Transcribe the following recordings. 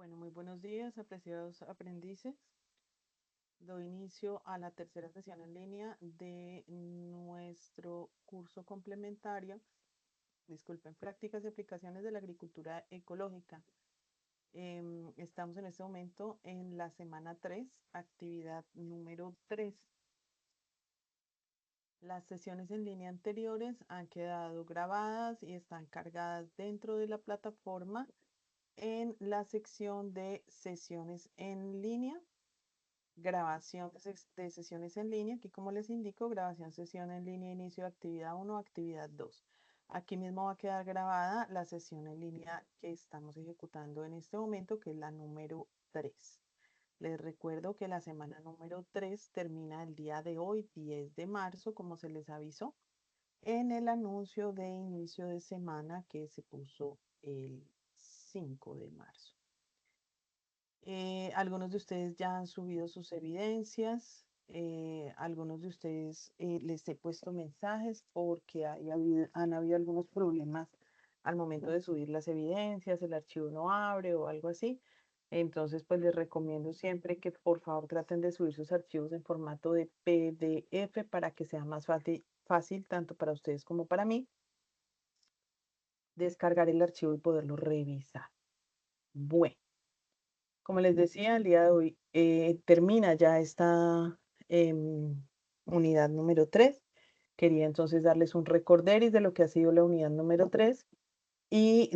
Bueno, muy buenos días, apreciados aprendices. Doy inicio a la tercera sesión en línea de nuestro curso complementario, disculpen, prácticas y aplicaciones de la agricultura ecológica. Estamos en este momento en la semana 3, actividad número 3. Las sesiones en línea anteriores han quedado grabadas y están cargadas dentro de la plataforma en la sección de sesiones en línea, grabación de sesiones en línea. Aquí, como les indico, grabación sesión en línea, inicio de actividad 1, actividad 2. Aquí mismo va a quedar grabada la sesión en línea que estamos ejecutando en este momento, que es la número 3. Les recuerdo que la semana número 3 termina el día de hoy, 10 de marzo, como se les avisó en el anuncio de inicio de semana que se puso el 5 de marzo. Algunos de ustedes ya han subido sus evidencias. Algunos de ustedes les he puesto mensajes porque han habido algunos problemas al momento de subir las evidencias, el archivo no abre o algo así. Entonces, pues les recomiendo siempre que por favor traten de subir sus archivos en formato de PDF para que sea más fácil tanto para ustedes como para mí descargar el archivo y poderlo revisar. Bueno. Como les decía, el día de hoy termina ya esta unidad número 3. Quería entonces darles un recorderis de lo que ha sido la unidad número 3 y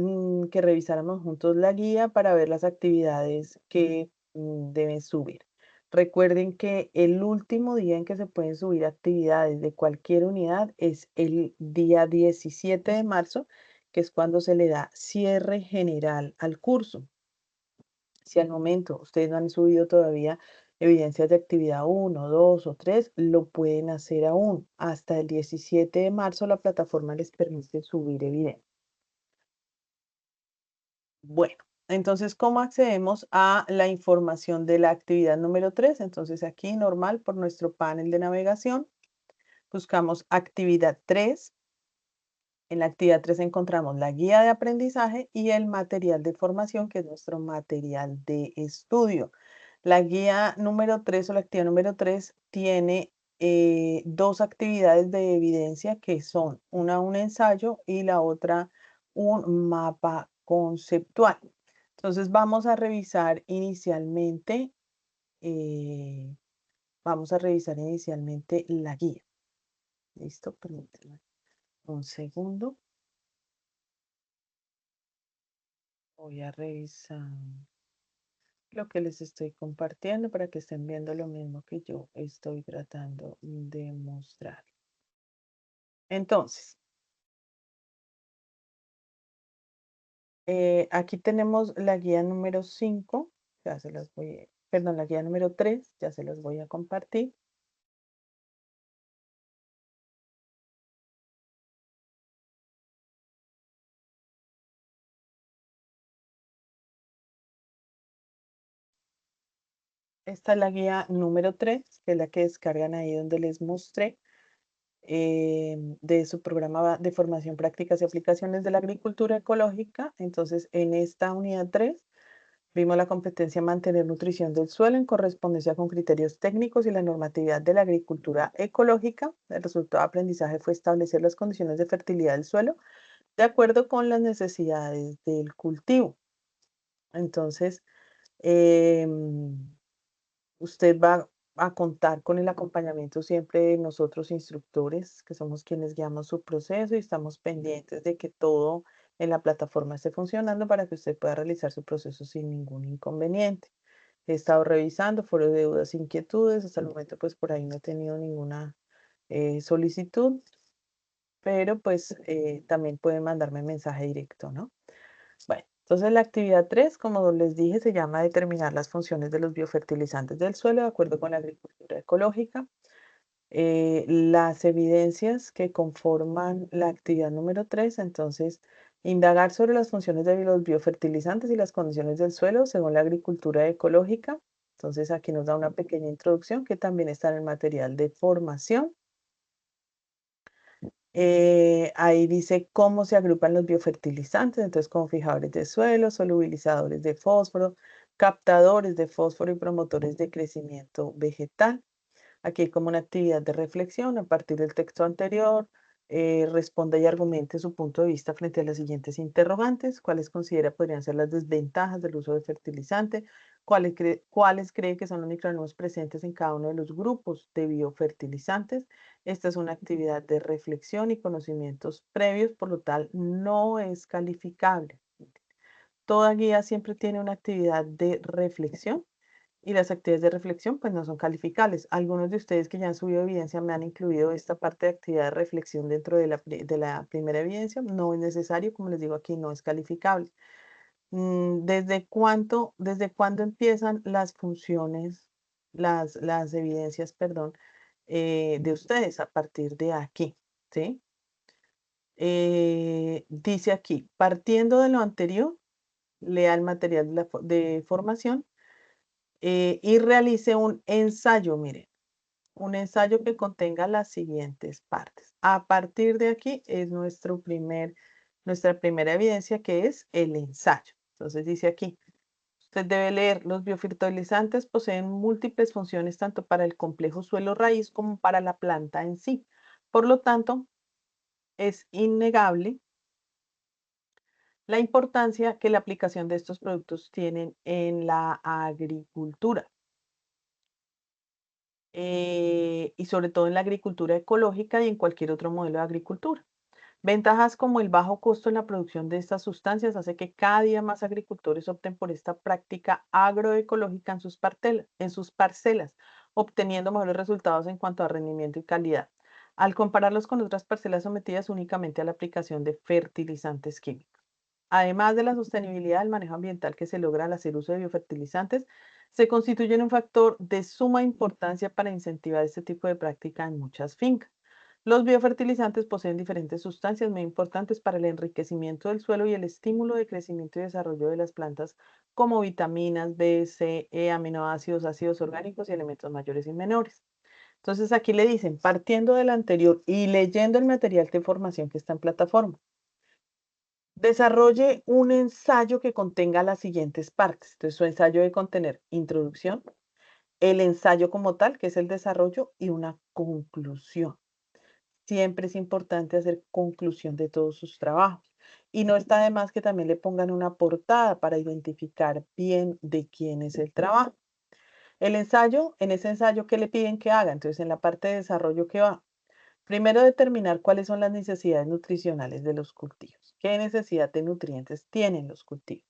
que revisáramos juntos la guía para ver las actividades que deben subir. Recuerden que el último día en que se pueden subir actividades de cualquier unidad es el día 17 de marzo, que es cuando se le da cierre general al curso. Si al momento ustedes no han subido todavía evidencias de actividad 1, 2 o 3, lo pueden hacer aún. Hasta el 17 de marzo la plataforma les permite subir evidencia. Bueno, entonces, ¿cómo accedemos a la información de la actividad número 3? Entonces, aquí normal por nuestro panel de navegación, buscamos actividad 3. En la actividad 3 encontramos la guía de aprendizaje y el material de formación, que es nuestro material de estudio. La guía número 3 o la actividad número 3 tiene dos actividades de evidencia que son una un ensayo y la otra un mapa conceptual. Entonces vamos a revisar inicialmente, eh, la guía. ¿Listo? Permítanme un segundo. Voy a revisar lo que les estoy compartiendo para que estén viendo lo mismo que yo estoy tratando de mostrar. Entonces, aquí tenemos la guía número 5, ya se las voy, perdón, la guía número 3, ya se las voy a compartir. Esta es la guía número 3, que es la que descargan ahí donde les mostré, de su programa de formación, prácticas y aplicaciones de la agricultura ecológica. Entonces, en esta unidad 3, vimos la competencia mantener nutrición del suelo en correspondencia con criterios técnicos y la normatividad de la agricultura ecológica. El resultado de aprendizaje fue establecer las condiciones de fertilidad del suelo de acuerdo con las necesidades del cultivo. Entonces, usted va a contar con el acompañamiento siempre de nosotros instructores, que somos quienes guiamos su proceso y estamos pendientes de que todo en la plataforma esté funcionando para que usted pueda realizar su proceso sin ningún inconveniente. He estado revisando foro de dudas, inquietudes. Hasta el momento, pues por ahí no he tenido ninguna solicitud, pero pues también pueden mandarme mensaje directo, ¿no? Bueno, entonces la actividad 3, como les dije, se llama determinar las funciones de los biofertilizantes del suelo de acuerdo con la agricultura ecológica. Las evidencias que conforman la actividad número 3, entonces, indagar sobre las funciones de los biofertilizantes y las condiciones del suelo según la agricultura ecológica. Entonces, aquí nos da una pequeña introducción que también está en el material de formación. Ahí dice cómo se agrupan los biofertilizantes, entonces como fijadores de suelo, solubilizadores de fósforo, captadores de fósforo y promotores de crecimiento vegetal. Aquí hay como una actividad de reflexión a partir del texto anterior. Responda y argumente su punto de vista frente a las siguientes interrogantes. ¿Cuáles considera podrían ser las desventajas del uso de fertilizante? ¿Cuáles cree que son los microorganismos presentes en cada uno de los grupos de biofertilizantes? Esta es una actividad de reflexión y conocimientos previos, por lo tal no es calificable. Toda guía siempre tiene una actividad de reflexión y las actividades de reflexión pues no son calificables. Algunos de ustedes que ya han subido evidencia me han incluido esta parte de actividad de reflexión dentro de la primera evidencia. No es necesario, como les digo aquí, no es calificable. ¿Desde cuándo empiezan las funciones, las evidencias, perdón, de ustedes? A partir de aquí, ¿sí? Dice aquí, partiendo de lo anterior, lea el material de formación y realice un ensayo, miren, un ensayo que contenga las siguientes partes. A partir de aquí es nuestra primera evidencia, que es el ensayo. Entonces dice aquí, usted debe leer, los biofertilizantes poseen múltiples funciones tanto para el complejo suelo raíz como para la planta en sí. Por lo tanto, es innegable la importancia que la aplicación de estos productos tienen en la agricultura. Y sobre todo en la agricultura ecológica y en cualquier otro modelo de agricultura. Ventajas como el bajo costo en la producción de estas sustancias hace que cada día más agricultores opten por esta práctica agroecológica en sus parcelas, obteniendo mejores resultados en cuanto a rendimiento y calidad, al compararlos con otras parcelas sometidas únicamente a la aplicación de fertilizantes químicos. Además de la sostenibilidad del manejo ambiental que se logra al hacer uso de biofertilizantes, se constituyen un factor de suma importancia para incentivar este tipo de práctica en muchas fincas. Los biofertilizantes poseen diferentes sustancias muy importantes para el enriquecimiento del suelo y el estímulo de crecimiento y desarrollo de las plantas, como vitaminas B, C, E, aminoácidos, ácidos orgánicos y elementos mayores y menores. Entonces aquí le dicen, partiendo del anterior y leyendo el material de formación que está en plataforma, desarrolle un ensayo que contenga las siguientes partes. Entonces, su ensayo debe contener introducción, el ensayo como tal, que es el desarrollo, y una conclusión. Siempre es importante hacer conclusión de todos sus trabajos. Y no está de más que también le pongan una portada para identificar bien de quién es el trabajo. El ensayo, en ese ensayo, ¿qué le piden que haga? Entonces, en la parte de desarrollo, ¿qué va? Primero, determinar cuáles son las necesidades nutricionales de los cultivos. ¿Qué necesidad de nutrientes tienen los cultivos?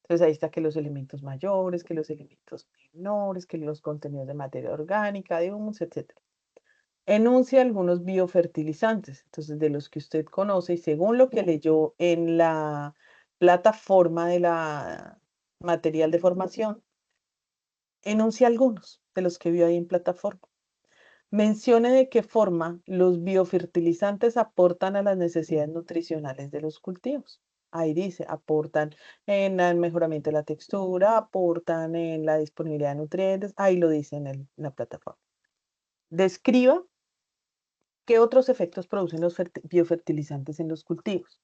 Entonces ahí está que los elementos mayores, que los elementos menores, que los contenidos de materia orgánica, de humus, etc. Enuncia algunos biofertilizantes, entonces de los que usted conoce y según lo que leyó en la plataforma de la material de formación, enuncia algunos de los que vio ahí en plataforma. Mencione de qué forma los biofertilizantes aportan a las necesidades nutricionales de los cultivos. Ahí dice, aportan en el mejoramiento de la textura, aportan en la disponibilidad de nutrientes. Ahí lo dice en la plataforma. Describa qué otros efectos producen los biofertilizantes en los cultivos.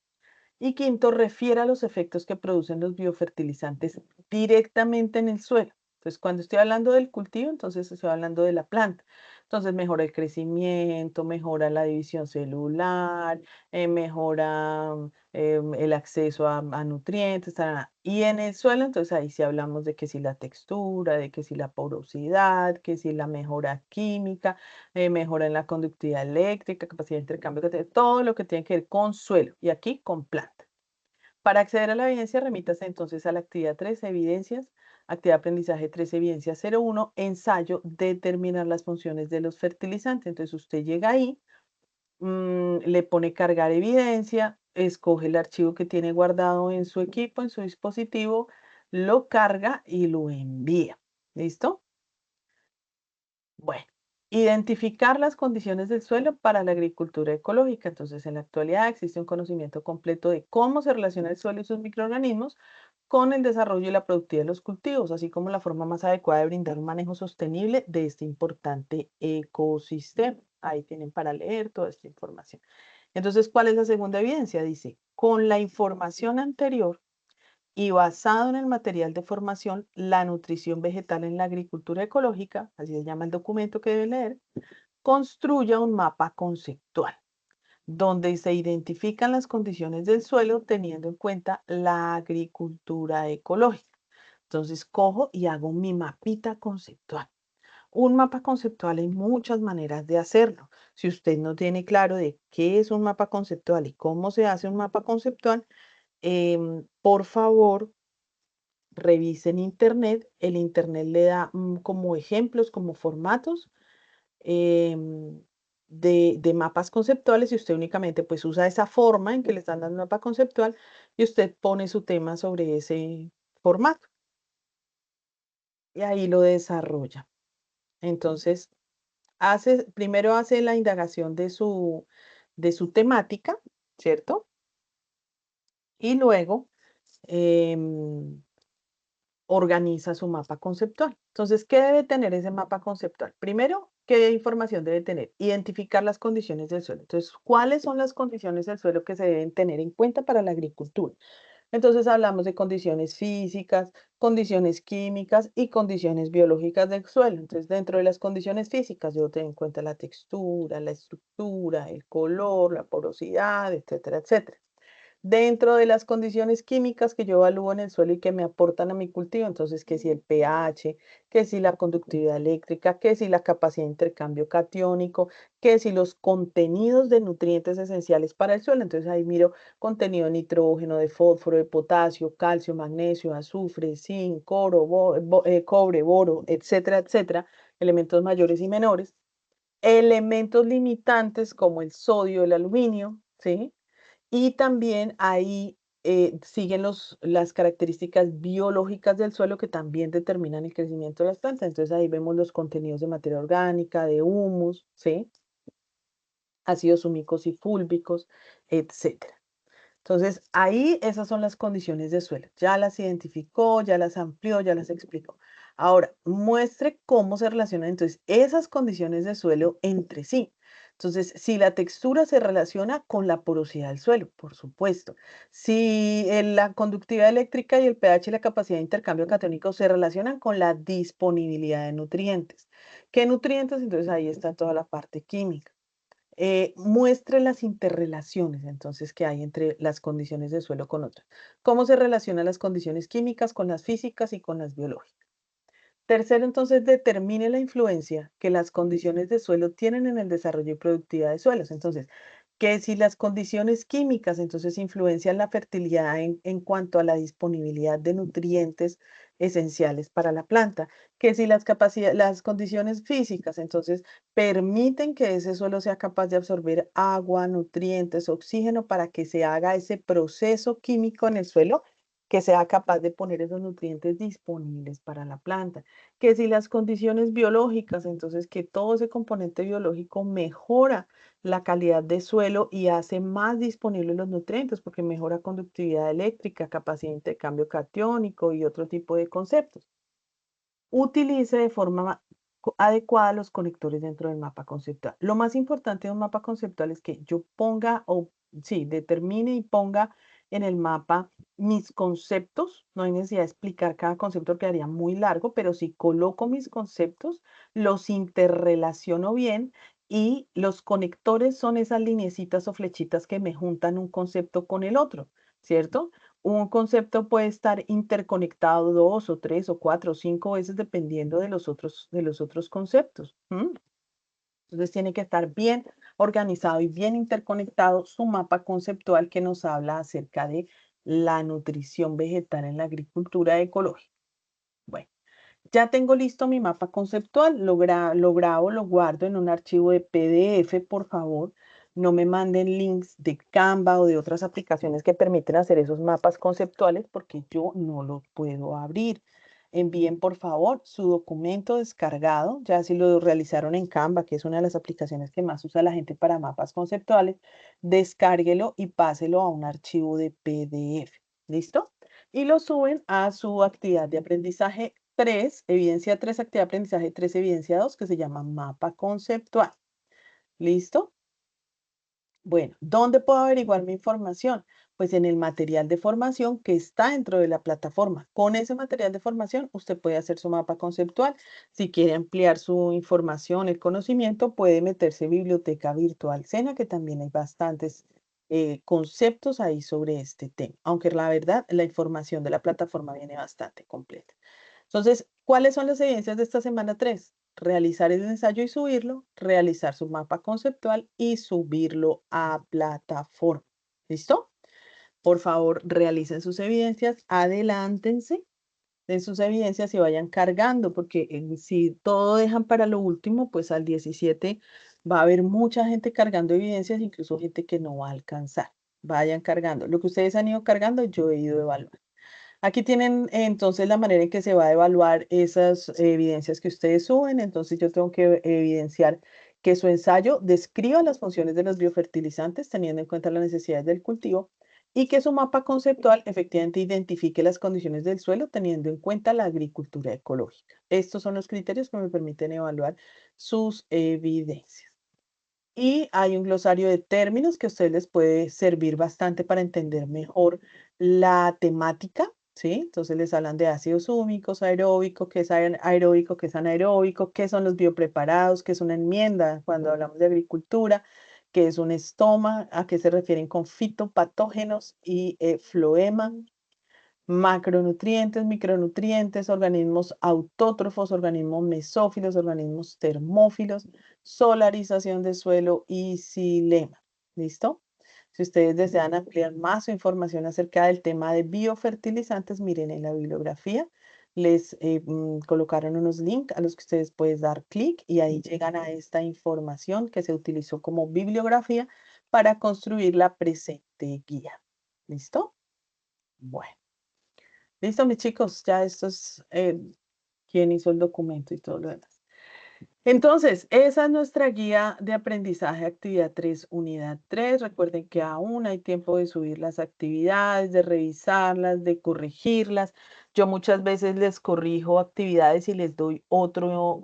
Y quinto, refiere a los efectos que producen los biofertilizantes directamente en el suelo. Entonces, cuando estoy hablando del cultivo, entonces estoy hablando de la planta. Entonces, mejora el crecimiento, mejora la división celular, mejora el acceso a nutrientes. Tarara. Y en el suelo, entonces ahí sí hablamos de que si la textura, de que si la porosidad, que si la mejora química, mejora en la conductividad eléctrica, capacidad de intercambio, que todo lo que tiene que ver con suelo y aquí con planta. Para acceder a la evidencia, remítase entonces a la actividad 3, evidencias, actividad de aprendizaje 3, evidencia 01, ensayo, determinar las funciones de los fertilizantes. Entonces usted llega ahí, le pone cargar evidencia, escoge el archivo que tiene guardado en su equipo, en su dispositivo, lo carga y lo envía. ¿Listo? Bueno, identificar las condiciones del suelo para la agricultura ecológica. Entonces, en la actualidad existe un conocimiento completo de cómo se relaciona el suelo y sus microorganismos con el desarrollo y la productividad de los cultivos, así como la forma más adecuada de brindar un manejo sostenible de este importante ecosistema. Ahí tienen para leer toda esta información. Entonces, ¿cuál es la segunda evidencia? Dice, con la información anterior, y basado en el material de formación, la nutrición vegetal en la agricultura ecológica, así se llama el documento que debe leer, construya un mapa conceptual donde se identifican las condiciones del suelo teniendo en cuenta la agricultura ecológica. Entonces cojo y hago mi mapita conceptual. Un mapa conceptual hay muchas maneras de hacerlo. Si usted no tiene claro de qué es un mapa conceptual y cómo se hace un mapa conceptual, por favor, revise en internet. El internet le da como ejemplos, como formatos em, de mapas conceptuales y usted únicamente pues usa esa forma en que le están dando un mapa conceptual y usted pone su tema sobre ese formato y ahí lo desarrolla. Entonces, primero hace la indagación de su temática, ¿cierto? Y luego em, organiza su mapa conceptual. Entonces, ¿qué debe tener ese mapa conceptual? Primero, ¿qué información debe tener? Identificar las condiciones del suelo. Entonces, ¿cuáles son las condiciones del suelo que se deben tener en cuenta para la agricultura? Entonces, hablamos de condiciones físicas, condiciones químicas y condiciones biológicas del suelo. Entonces, dentro de las condiciones físicas, yo tengo en cuenta la textura, la estructura, el color, la porosidad, etcétera, etcétera. Dentro de las condiciones químicas que yo evalúo en el suelo y que me aportan a mi cultivo, entonces que si el pH, que si la conductividad eléctrica, que si la capacidad de intercambio catiónico, que si los contenidos de nutrientes esenciales para el suelo, entonces ahí miro contenido de nitrógeno, de fósforo, de potasio, calcio, magnesio, azufre, zinc, cobre, boro, etcétera, etcétera, elementos mayores y menores, elementos limitantes como el sodio, el aluminio, ¿sí? Y también ahí siguen las características biológicas del suelo que también determinan el crecimiento de las plantas. Entonces ahí vemos los contenidos de materia orgánica, de humus, ¿sí? Ácidos humicos y fúlbicos, etcétera. Entonces, ahí esas son las condiciones de suelo. Ya las identificó, ya las amplió, ya las explicó. Ahora, muestre cómo se relacionan entonces esas condiciones de suelo entre sí. Entonces, si la textura se relaciona con la porosidad del suelo, por supuesto. Si la conductividad eléctrica y el pH y la capacidad de intercambio catiónico se relacionan con la disponibilidad de nutrientes. ¿Qué nutrientes? Entonces, ahí está toda la parte química. Muestre las interrelaciones entonces que hay entre las condiciones de suelo con otras. ¿Cómo se relacionan las condiciones químicas con las físicas y con las biológicas? Tercero, entonces, determine la influencia que las condiciones de suelo tienen en el desarrollo y productividad de suelos. Entonces, que si las condiciones químicas, entonces, influencian la fertilidad en cuanto a la disponibilidad de nutrientes esenciales para la planta, que si las condiciones físicas, entonces, permiten que ese suelo sea capaz de absorber agua, nutrientes, oxígeno para que se haga ese proceso químico en el suelo que sea capaz de poner esos nutrientes disponibles para la planta, que si las condiciones biológicas, entonces que todo ese componente biológico mejora la calidad de suelo y hace más disponibles los nutrientes porque mejora conductividad eléctrica, capacidad de intercambio catiónico y otro tipo de conceptos. Utilice de forma adecuada los conectores dentro del mapa conceptual. Lo más importante de un mapa conceptual es que yo ponga o sí, determine y ponga en el mapa mis conceptos. No hay necesidad de explicar cada concepto que haría muy largo, pero si coloco mis conceptos, los interrelaciono bien y los conectores son esas lineecitas o flechitas que me juntan un concepto con el otro, ¿cierto? Un concepto puede estar interconectado dos o tres o cuatro o cinco veces dependiendo de los otros conceptos. Entonces tiene que estar bien organizado y bien interconectado su mapa conceptual que nos habla acerca de la nutrición vegetal en la agricultura ecológica. Bueno. Ya tengo listo mi mapa conceptual, lo grabo, lo guardo en un archivo de PDF, por favor. No me manden links de Canva o de otras aplicaciones que permiten hacer esos mapas conceptuales porque yo no los puedo abrir. Envíen, por favor, su documento descargado, ya si lo realizaron en Canva, que es una de las aplicaciones que más usa la gente para mapas conceptuales, descárguelo y páselo a un archivo de PDF. ¿Listo? Y lo suben a su actividad de aprendizaje 3, evidencia 3, actividad de aprendizaje 3, evidencia 2, que se llama mapa conceptual. ¿Listo? Bueno, ¿dónde puedo averiguar mi información? Pues en el material de formación que está dentro de la plataforma. Con ese material de formación, usted puede hacer su mapa conceptual. Si quiere ampliar su información, el conocimiento, puede meterse en Biblioteca Virtual Sena, que también hay bastantes conceptos ahí sobre este tema. Aunque la verdad, la información de la plataforma viene bastante completa. Entonces, ¿cuáles son las evidencias de esta semana 3? Realizar el ensayo y subirlo, realizar su mapa conceptual y subirlo a plataforma. ¿Listo? Por favor, realicen sus evidencias, adelántense de sus evidencias y vayan cargando, porque si todo dejan para lo último, pues al 17 va a haber mucha gente cargando evidencias, incluso gente que no va a alcanzar. Vayan cargando. Lo que ustedes han ido cargando, yo he ido evaluando. Aquí tienen entonces la manera en que se va a evaluar esas evidencias que ustedes suben. Entonces yo tengo que evidenciar que su ensayo describa las funciones de los biofertilizantes teniendo en cuenta las necesidades del cultivo y que su mapa conceptual efectivamente identifique las condiciones del suelo teniendo en cuenta la agricultura ecológica. Estos son los criterios que me permiten evaluar sus evidencias. Y hay un glosario de términos que a ustedes les puede servir bastante para entender mejor la temática, ¿sí? Entonces les hablan de ácidos húmicos, aeróbico, qué es aeróbico, qué es anaeróbico, qué son los biopreparados, qué es una enmienda cuando hablamos de agricultura, qué es un estoma, a qué se refieren con fitopatógenos y floema, macronutrientes, micronutrientes, organismos autótrofos, organismos mesófilos, organismos termófilos, solarización de suelo y xilema. ¿Listo? Si ustedes desean ampliar más su información acerca del tema de biofertilizantes, miren en la bibliografía. Les colocaron unos links a los que ustedes pueden dar clic y ahí llegan a esta información que se utilizó como bibliografía para construir la presente guía. ¿Listo? Bueno. Listo, mis chicos, ya esto es quién hizo el documento y todo lo demás. Entonces, esa es nuestra guía de aprendizaje, actividad 3, unidad 3. Recuerden que aún hay tiempo de subir las actividades, de revisarlas, de corregirlas. Yo muchas veces les corrijo actividades y les doy otro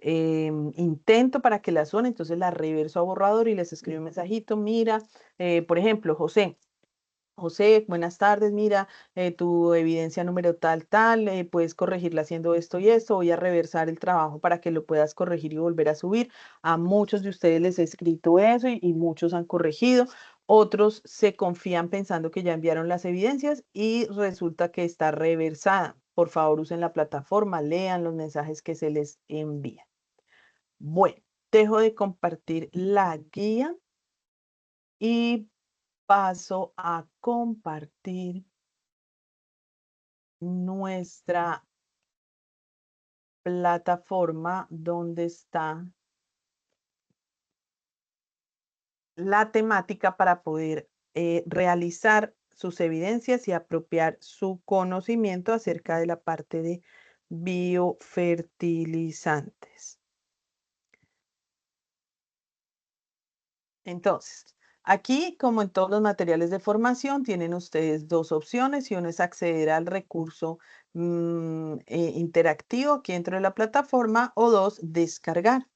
intento para que las suenen. Entonces, las reverso a borrador y les escribo un mensajito. Mira, por ejemplo, José, buenas tardes. Mira, tu evidencia número tal, tal, puedes corregirla haciendo esto y esto. Voy a reversar el trabajo para que lo puedas corregir y volver a subir. A muchos de ustedes les he escrito eso y muchos han corregido. Otros se confían pensando que ya enviaron las evidencias y resulta que está reversada. Por favor, usen la plataforma, lean los mensajes que se les envían. Bueno, dejo de compartir la guía y paso a compartir nuestra plataforma donde está la temática para poder realizar sus evidencias y apropiar su conocimiento acerca de la parte de biofertilizantes. Entonces, aquí, como en todos los materiales de formación, tienen ustedes dos opciones y una es acceder al recurso interactivo aquí dentro de la plataforma o dos, descargar.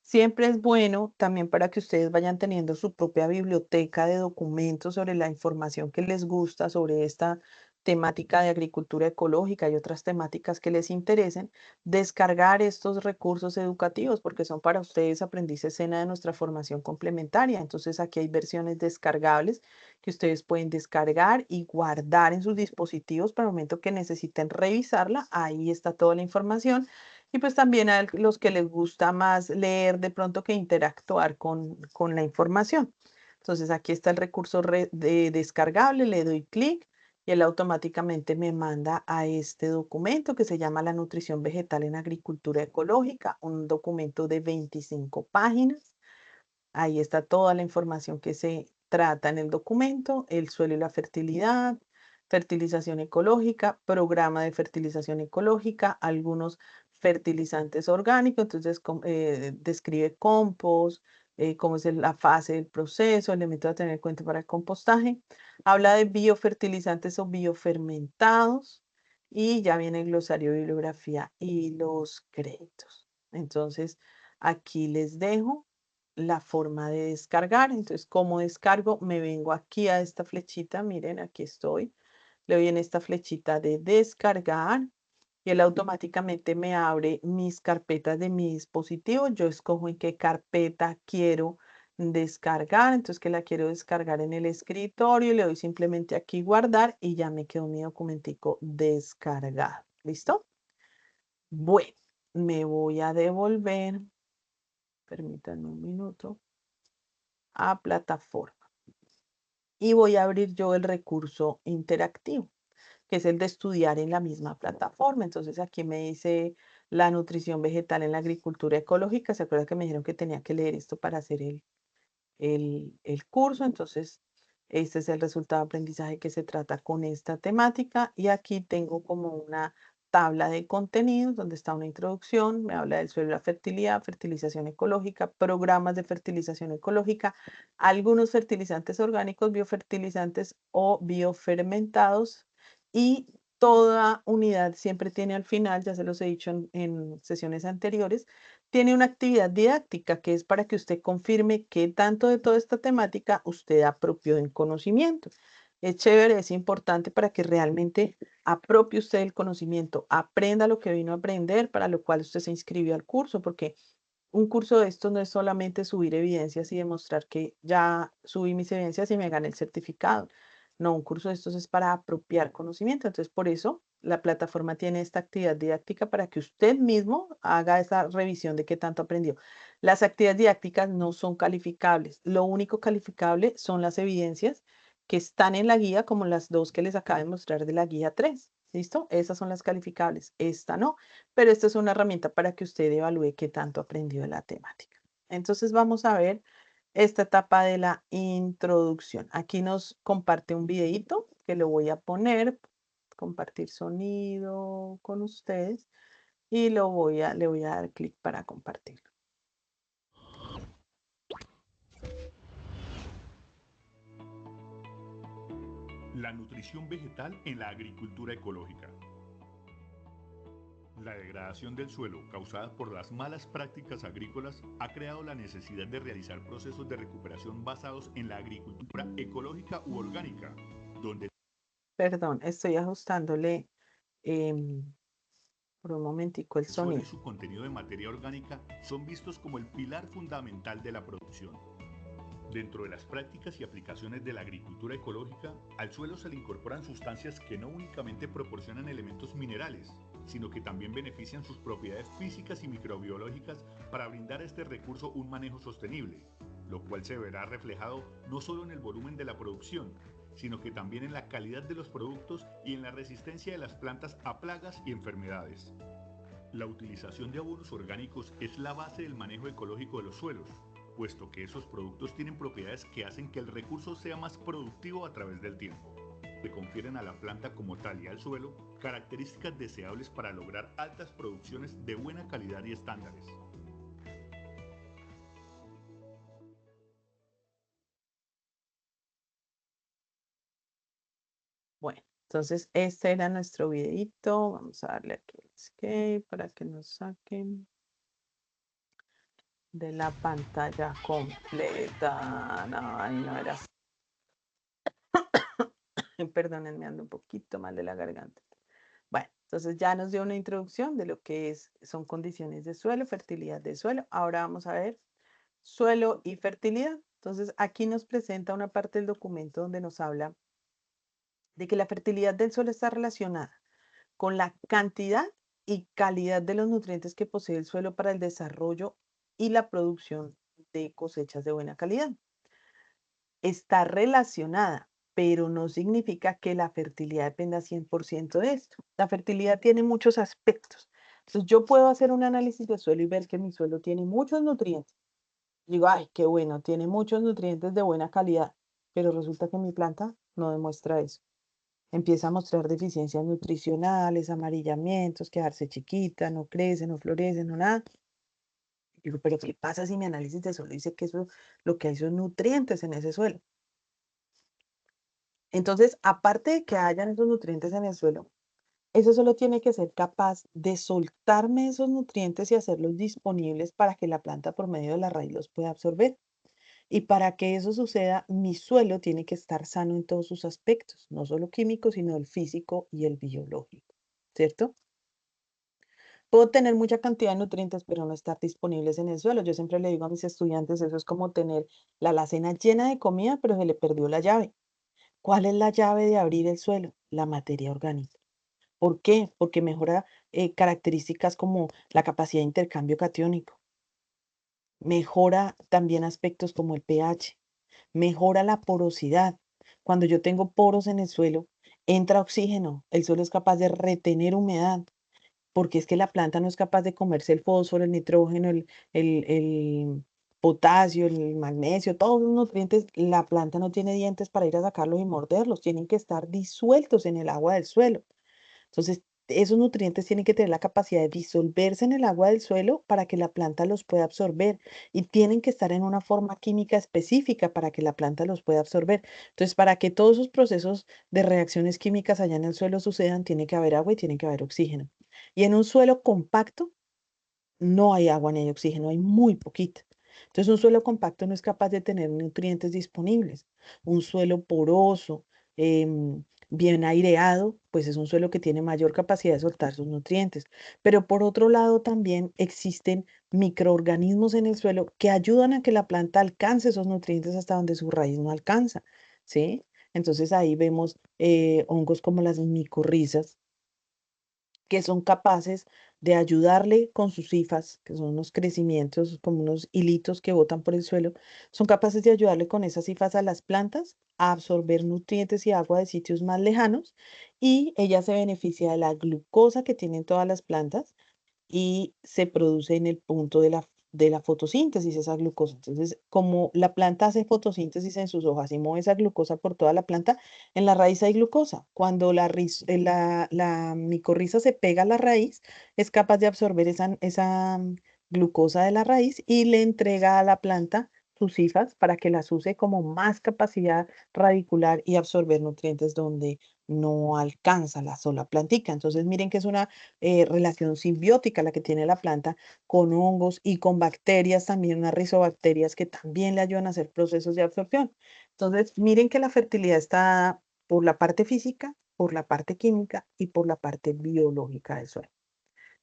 Siempre es bueno también para que ustedes vayan teniendo su propia biblioteca de documentos sobre la información que les gusta, sobre esta temática de agricultura ecológica y otras temáticas que les interesen, descargar estos recursos educativos porque son para ustedes aprendices SENA de nuestra formación complementaria. Entonces aquí hay versiones descargables que ustedes pueden descargar y guardar en sus dispositivos para el momento que necesiten revisarla. Ahí está toda la información. Y pues también a los que les gusta más leer de pronto que interactuar con la información. Entonces aquí está el recurso descargable, le doy clic y él automáticamente me manda a este documento que se llama La nutrición vegetal en agricultura ecológica, un documento de 25 páginas. Ahí está toda la información que se trata en el documento, el suelo y la fertilidad, fertilización ecológica, programa de fertilización ecológica, algunos fertilizantes orgánicos, entonces describe compost, cómo es la fase del proceso, elementos a tener en cuenta para el compostaje. Habla de biofertilizantes o biofermentados y ya viene el glosario de bibliografía y los créditos. Entonces, aquí les dejo. la forma de descargar. Entonces, ¿cómo descargo? Me vengo aquí a esta flechita, miren, aquí estoy. Le doy en esta flechita de descargar y él automáticamente me abre mis carpetas de mi dispositivo. Yo escojo en qué carpeta quiero descargar, entonces que la quiero descargar en el escritorio, le doy simplemente aquí guardar y ya me quedó mi documentico descargado. ¿Listo? Bueno, me voy a devolver, permítanme un minuto, a plataforma y voy a abrir yo el recurso interactivo, que es el de estudiar en la misma plataforma. Entonces aquí me dice la nutrición vegetal en la agricultura ecológica. ¿Se acuerda que me dijeron que tenía que leer esto para hacer el curso? Entonces, este es el resultado de aprendizaje que se trata con esta temática. Y aquí tengo como una tabla de contenidos donde está una introducción, me habla del suelo y la fertilidad, fertilización ecológica, programas de fertilización ecológica, algunos fertilizantes orgánicos, biofertilizantes o biofermentados y toda unidad siempre tiene al final, ya se los he dicho en sesiones anteriores, tiene una actividad didáctica que es para que usted confirme qué tanto de toda esta temática usted apropió en conocimiento. Es chévere, es importante para que realmente apropie usted el conocimiento, aprenda lo que vino a aprender, para lo cual usted se inscribió al curso, porque un curso de esto no es solamente subir evidencias y demostrar que ya subí mis evidencias y me gané el certificado. No, un curso de estos es para apropiar conocimiento. Entonces, por eso la plataforma tiene esta actividad didáctica para que usted mismo haga esa revisión de qué tanto aprendió. Las actividades didácticas no son calificables. Lo único calificable son las evidencias que están en la guía, como las dos que les acabo de mostrar de la guía 3. ¿Listo? Esas son las calificables. Esta no, pero esta es una herramienta para que usted evalúe qué tanto aprendió de la temática. Entonces vamos a ver esta etapa de la introducción. Aquí nos comparte un videíto que lo voy a poner, compartir sonido con ustedes y le voy a dar clic para compartir. La nutrición vegetal en la agricultura ecológica. La degradación del suelo causada por las malas prácticas agrícolas ha creado la necesidad de realizar procesos de recuperación basados en la agricultura ecológica u orgánica, donde Perdón, estoy ajustándole por un momentico el el suelo y sonido. su contenido de materia orgánica son vistos como el pilar fundamental de la producción. Dentro de las prácticas y aplicaciones de la agricultura ecológica, al suelo se le incorporan sustancias que no únicamente proporcionan elementos minerales, sino que también benefician sus propiedades físicas y microbiológicas para brindar a este recurso un manejo sostenible, lo cual se verá reflejado no solo en el volumen de la producción, sino que también en la calidad de los productos y en la resistencia de las plantas a plagas y enfermedades. La utilización de abonos orgánicos es la base del manejo ecológico de los suelos, puesto que esos productos tienen propiedades que hacen que el recurso sea más productivo a través del tiempo. Le confieren a la planta como tal y al suelo características deseables para lograr altas producciones de buena calidad y estándares. Bueno, entonces este era nuestro videito. Vamos a darle aquí escape para que nos saquen de la pantalla completa. No, ahí no era. Perdónenme, ando un poquito mal de la garganta. Bueno, entonces ya nos dio una introducción de lo que son condiciones de suelo, fertilidad de suelo. Ahora vamos a ver suelo y fertilidad. Entonces aquí nos presenta una parte del documento donde nos habla de que la fertilidad del suelo está relacionada con la cantidad y calidad de los nutrientes que posee el suelo para el desarrollo y la producción de cosechas de buena calidad. Está relacionada, pero no significa que la fertilidad dependa 100% de esto. La fertilidad tiene muchos aspectos. Entonces, yo puedo hacer un análisis de suelo y ver que mi suelo tiene muchos nutrientes. Digo, ay, qué bueno, tiene muchos nutrientes de buena calidad, pero resulta que mi planta no demuestra eso. Empieza a mostrar deficiencias nutricionales, amarillamientos, quedarse chiquita, no crece, no florece, no nada. Digo, pero ¿qué pasa si mi análisis de suelo dice que eso, lo que hay son nutrientes en ese suelo? Entonces, aparte de que hayan esos nutrientes en el suelo, Eso solo tiene que ser capaz de soltarme esos nutrientes y hacerlos disponibles para que la planta por medio de la raíz los pueda absorber. Y para que eso suceda, mi suelo tiene que estar sano en todos sus aspectos, no solo químico, sino el físico y el biológico, ¿cierto? Puedo tener mucha cantidad de nutrientes, pero no estar disponibles en el suelo. Yo siempre le digo a mis estudiantes, eso es como tener la alacena llena de comida, pero se le perdió la llave. ¿Cuál es la llave de abrir el suelo? La materia orgánica. ¿Por qué? Porque mejora características como la capacidad de intercambio catiónico, mejora también aspectos como el pH, mejora la porosidad. Cuando yo tengo poros en el suelo, entra oxígeno, el suelo es capaz de retener humedad, porque es que la planta no es capaz de comerse el fósforo, el nitrógeno, el potasio, el magnesio, todos los nutrientes. La planta no tiene dientes para ir a sacarlos y morderlos, tienen que estar disueltos en el agua del suelo. Entonces, esos nutrientes tienen que tener la capacidad de disolverse en el agua del suelo para que la planta los pueda absorber y tienen que estar en una forma química específica para que la planta los pueda absorber. Entonces, para que todos esos procesos de reacciones químicas allá en el suelo sucedan, tiene que haber agua y tiene que haber oxígeno. Y en un suelo compacto no hay agua ni hay oxígeno, hay muy poquito. Entonces, un suelo compacto no es capaz de tener nutrientes disponibles. Un suelo poroso, bien aireado, pues es un suelo que tiene mayor capacidad de soltar sus nutrientes. Pero por otro lado, también existen microorganismos en el suelo que ayudan a que la planta alcance esos nutrientes hasta donde su raíz no alcanza, ¿sí? Entonces ahí vemos hongos como las micorrizas, que son capaces de ayudarle con sus hifas, que son unos crecimientos, como unos hilitos que botan por el suelo, son capaces de ayudarle con esas hifas a las plantas a absorber nutrientes y agua de sitios más lejanos y ella se beneficia de la glucosa que tienen todas las plantas y se produce en el punto de la fotosíntesis, esa glucosa. Entonces, como la planta hace fotosíntesis en sus hojas y mueve esa glucosa por toda la planta, en la raíz hay glucosa. Cuando la micorriza se pega a la raíz, es capaz de absorber esa glucosa de la raíz y le entrega a la planta sus hifas para que las use como más capacidad radicular y absorber nutrientes donde no alcanza la sola plantica. Entonces, miren que es una relación simbiótica la que tiene la planta con hongos y con bacterias también, unas rizobacterias que también le ayudan a hacer procesos de absorción. Entonces, miren que la fertilidad está dada por la parte física, por la parte química y por la parte biológica del suelo.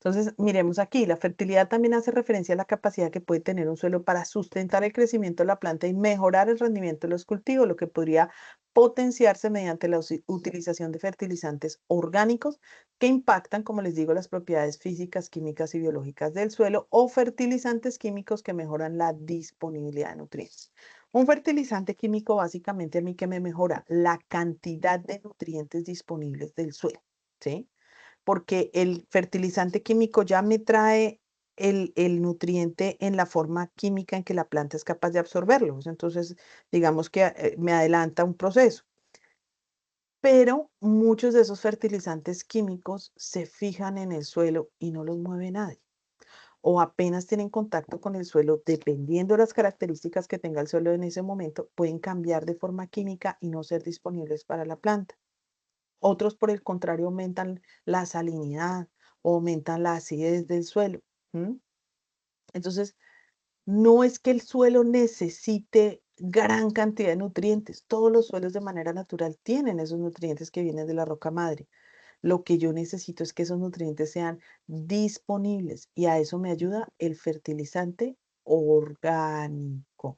Entonces, miremos aquí, la fertilidad también hace referencia a la capacidad que puede tener un suelo para sustentar el crecimiento de la planta y mejorar el rendimiento de los cultivos, lo que podría potenciarse mediante la utilización de fertilizantes orgánicos que impactan, como les digo, las propiedades físicas, químicas y biológicas del suelo o fertilizantes químicos que mejoran la disponibilidad de nutrientes. Un fertilizante químico básicamente a mí que me mejora la cantidad de nutrientes disponibles del suelo, ¿sí? Porque el fertilizante químico ya me trae el nutriente en la forma química en que la planta es capaz de absorberlo. Entonces, digamos que me adelanta un proceso. Pero muchos de esos fertilizantes químicos se fijan en el suelo y no los mueve nadie. O apenas tienen contacto con el suelo, dependiendo de las características que tenga el suelo en ese momento, pueden cambiar de forma química y no ser disponibles para la planta. Otros, por el contrario, aumentan la salinidad o aumentan la acidez del suelo. ¿M? Entonces, no es que el suelo necesite gran cantidad de nutrientes. Todos los suelos de manera natural tienen esos nutrientes que vienen de la roca madre. Lo que yo necesito es que esos nutrientes sean disponibles y a eso me ayuda el fertilizante orgánico.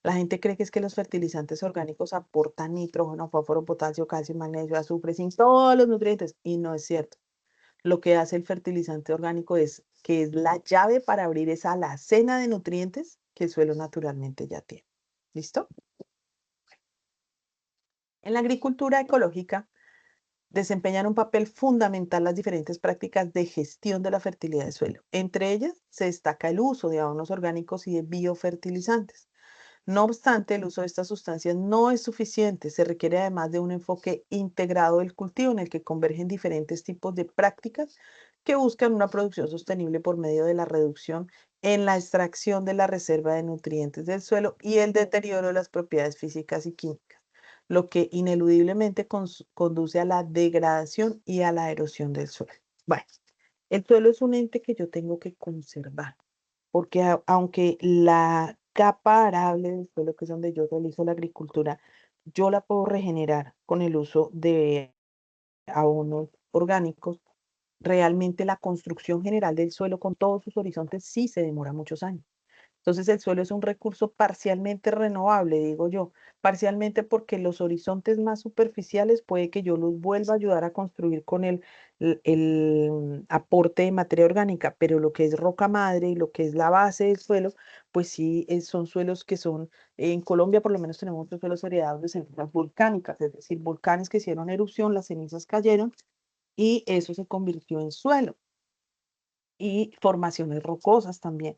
La gente cree que es que los fertilizantes orgánicos aportan nitrógeno, fósforo, potasio, calcio, magnesio, azufre, zinc, todos los nutrientes. Y no es cierto. Lo que hace el fertilizante orgánico es que es la llave para abrir esa alacena de nutrientes que el suelo naturalmente ya tiene. ¿Listo? En la agricultura ecológica desempeñan un papel fundamental las diferentes prácticas de gestión de la fertilidad del suelo. Entre ellas se destaca el uso de abonos orgánicos y de biofertilizantes. No obstante, el uso de estas sustancias no es suficiente. Se requiere además de un enfoque integrado del cultivo en el que convergen diferentes tipos de prácticas que buscan una producción sostenible por medio de la reducción en la extracción de la reserva de nutrientes del suelo y el deterioro de las propiedades físicas y químicas. lo que ineludiblemente conduce a la degradación y a la erosión del suelo. Bueno, el suelo es un ente que yo tengo que conservar, porque aunque la capa arable del suelo, que es donde yo realizo la agricultura, yo la puedo regenerar con el uso de abonos orgánicos, realmente la construcción general del suelo con todos sus horizontes sí se demora muchos años. Entonces el suelo es un recurso parcialmente renovable, digo yo, parcialmente porque los horizontes más superficiales puede que yo los vuelva a ayudar a construir con el aporte de materia orgánica, pero lo que es roca madre y lo que es la base del suelo, pues sí, son suelos que son, en Colombia por lo menos tenemos muchos suelos heredados de cenizas volcánicas, es decir, volcanes que hicieron erupción, las cenizas cayeron y eso se convirtió en suelo y formaciones rocosas también.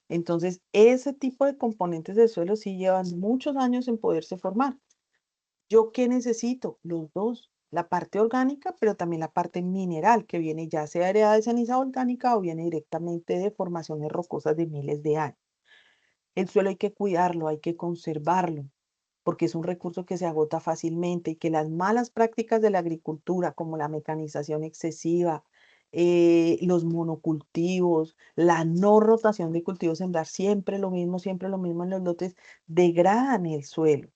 Entonces, ese tipo de componentes del suelo sí llevan muchos años en poderse formar. ¿Yo qué necesito? Los dos, la parte orgánica, pero también la parte mineral, que viene ya sea heredada de ceniza volcánica o viene directamente de formaciones rocosas de miles de años. El suelo hay que cuidarlo, hay que conservarlo, porque es un recurso que se agota fácilmente y que las malas prácticas de la agricultura, como la mecanización excesiva, los monocultivos, la no rotación de cultivos, sembrar siempre lo mismo en los lotes, degradan el suelo.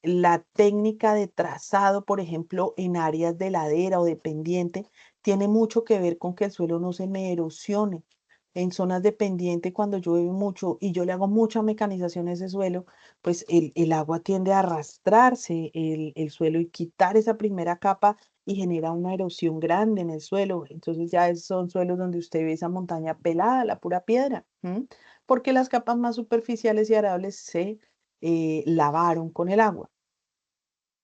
La técnica de trazado, por ejemplo, en áreas de ladera o de pendiente, tiene mucho que ver con que el suelo no se me erosione. En zonas de pendiente, cuando llueve mucho y yo le hago mucha mecanización a ese suelo, pues el agua tiende a arrastrarse el suelo y quitar esa primera capa y genera una erosión grande en el suelo. Entonces ya son suelos donde usted ve esa montaña pelada, la pura piedra, ¿m? Porque las capas más superficiales y arables se lavaron con el agua.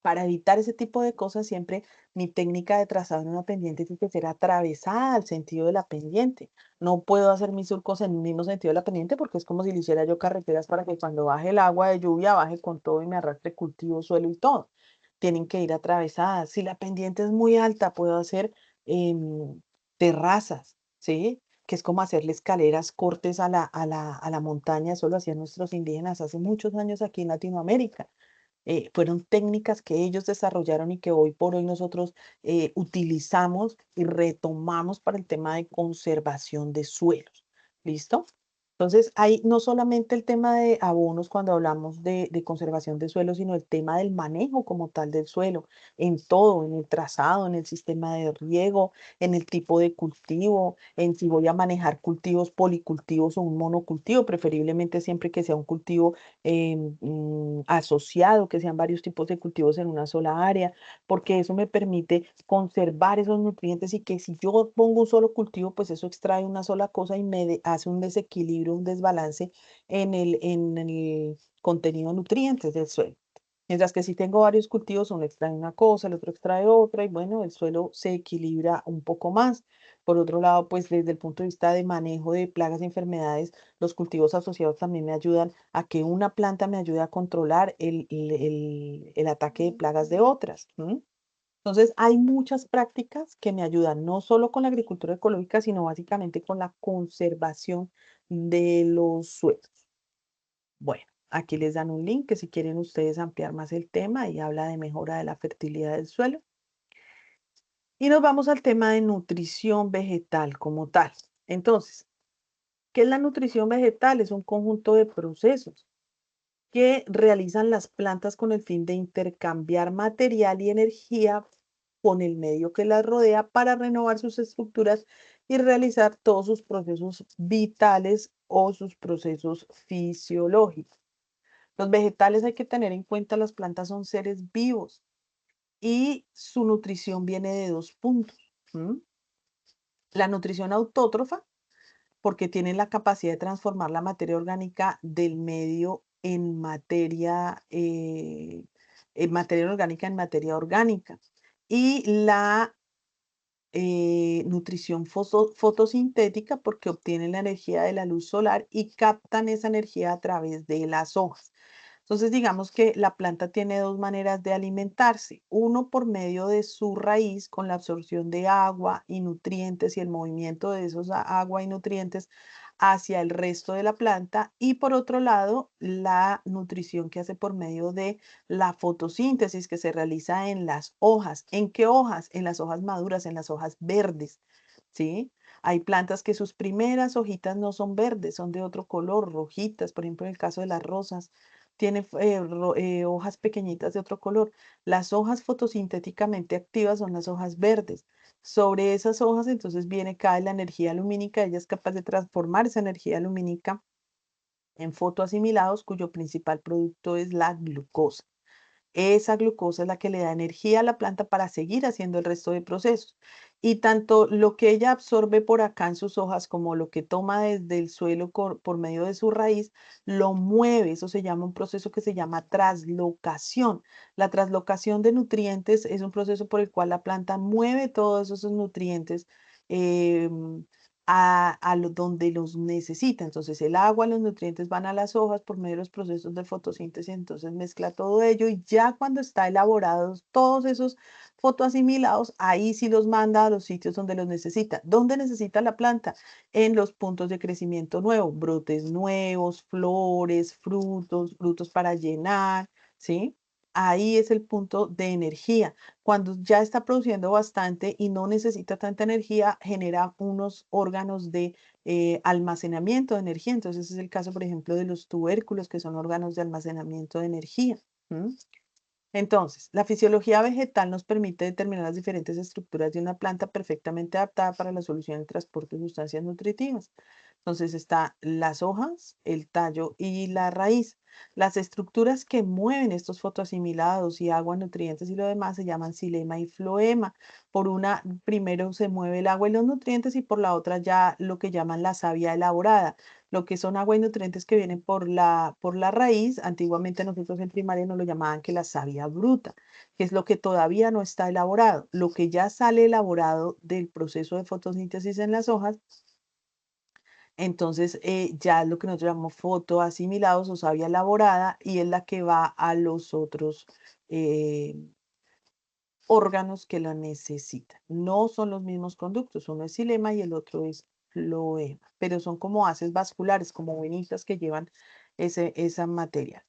Para evitar ese tipo de cosas, siempre mi técnica de trazado en una pendiente tiene que ser atravesada al sentido de la pendiente. No puedo hacer mis surcos en el mismo sentido de la pendiente porque es como si le hiciera yo carreteras para que cuando baje el agua de lluvia baje con todo y me arrastre cultivo, suelo y todo. Tienen que ir atravesadas. Si la pendiente es muy alta, puedo hacer terrazas, ¿sí? Que es como hacerle escaleras, cortes a la montaña. Eso lo hacían nuestros indígenas hace muchos años aquí en Latinoamérica. Fueron técnicas que ellos desarrollaron y que hoy por hoy nosotros utilizamos y retomamos para el tema de conservación de suelos. ¿Listo? Entonces, hay no solamente el tema de abonos cuando hablamos de conservación de suelo, sino el tema del manejo como tal del suelo, en todo, en el trazado, en el sistema de riego, en el tipo de cultivo, en si voy a manejar cultivos policultivos o un monocultivo, preferiblemente siempre que sea un cultivo asociado, que sean varios tipos de cultivos en una sola área, porque eso me permite conservar esos nutrientes y que si yo pongo un solo cultivo, pues eso extrae una sola cosa y hace un desequilibrio, un desbalance en el contenido de nutrientes del suelo. Mientras que si tengo varios cultivos, uno extrae una cosa, el otro extrae otra, y bueno, el suelo se equilibra un poco más. Por otro lado, pues desde el punto de vista de manejo de plagas y enfermedades, los cultivos asociados también me ayudan a que una planta me ayude a controlar el ataque de plagas de otras. ¿M? Entonces, hay muchas prácticas que me ayudan, no solo con la agricultura ecológica, sino básicamente con la conservación de los suelos. Bueno, aquí les dan un link que si quieren ustedes ampliar más el tema y habla de mejora de la fertilidad del suelo. Y nos vamos al tema de nutrición vegetal como tal. Entonces, ¿qué es la nutrición vegetal? Es un conjunto de procesos que realizan las plantas con el fin de intercambiar material y energía con el medio que las rodea para renovar sus estructuras y realizar todos sus procesos vitales o sus procesos fisiológicos. Los vegetales hay que tener en cuenta, las plantas son seres vivos y su nutrición viene de dos puntos. ¿M? La nutrición autótrofa, porque tienen la capacidad de transformar la materia orgánica del medio en materia orgánica en materia orgánica. Y la nutrición fotosintética, porque obtienen la energía de la luz solar y captan esa energía a través de las hojas. Entonces, digamos que la planta tiene dos maneras de alimentarse. Uno por medio de su raíz, con la absorción de agua y nutrientes y el movimiento de esos agua y nutrientes hacia el resto de la planta y por otro lado, la nutrición que hace por medio de la fotosíntesis que se realiza en las hojas. ¿En qué hojas? En las hojas maduras, en las hojas verdes, ¿sí? Hay plantas que sus primeras hojitas no son verdes, son de otro color, rojitas, por ejemplo, en el caso de las rosas, tiene hojas pequeñitas de otro color. Las hojas fotosintéticamente activas son las hojas verdes. Sobre esas hojas, entonces viene, cae la energía lumínica, ella es capaz de transformar esa energía lumínica en fotoasimilados, cuyo principal producto es la glucosa. Esa glucosa es la que le da energía a la planta para seguir haciendo el resto de procesos. Y tanto lo que ella absorbe por acá en sus hojas como lo que toma desde el suelo por medio de su raíz, lo mueve. Eso se llama un proceso que se llama traslocación. La traslocación de nutrientes es un proceso por el cual la planta mueve todos esos nutrientes em, donde los necesita. Entonces el agua, los nutrientes van a las hojas por medio de los procesos de fotosíntesis, entonces mezcla todo ello y ya cuando está elaborados todos esos fotoasimilados, ahí sí los manda a los sitios donde los necesita. ¿Dónde necesita la planta? En los puntos de crecimiento nuevo, brotes nuevos, flores, frutos para llenar, ¿sí? Ahí es el punto de energía. Cuando ya está produciendo bastante y no necesita tanta energía, genera unos órganos de almacenamiento de energía. Entonces, ese es el caso, por ejemplo, de los tubérculos, que son órganos de almacenamiento de energía. ¿M? Entonces, la fisiología vegetal nos permite determinar las diferentes estructuras de una planta perfectamente adaptada para la solución y transporte de sustancias nutritivas. Entonces está las hojas, el tallo y la raíz. Las estructuras que mueven estos fotoasimilados y agua, nutrientes y lo demás se llaman xilema y floema. Por una, primero se mueve el agua y los nutrientes y por la otra ya lo que llaman la savia elaborada. Lo que son agua y nutrientes que vienen por la raíz, antiguamente nosotros en primaria nos lo llamaban que la savia bruta, que es lo que todavía no está elaborado. Lo que ya sale elaborado del proceso de fotosíntesis en las hojas, entonces ya lo que nosotros llamamos fotoasimilados o savia elaborada y es la que va a los otros eh, órganos que la necesitan. No son los mismos conductos, uno es xilema y el otro es floema, pero son como haces vasculares, como venitas que llevan esa materia.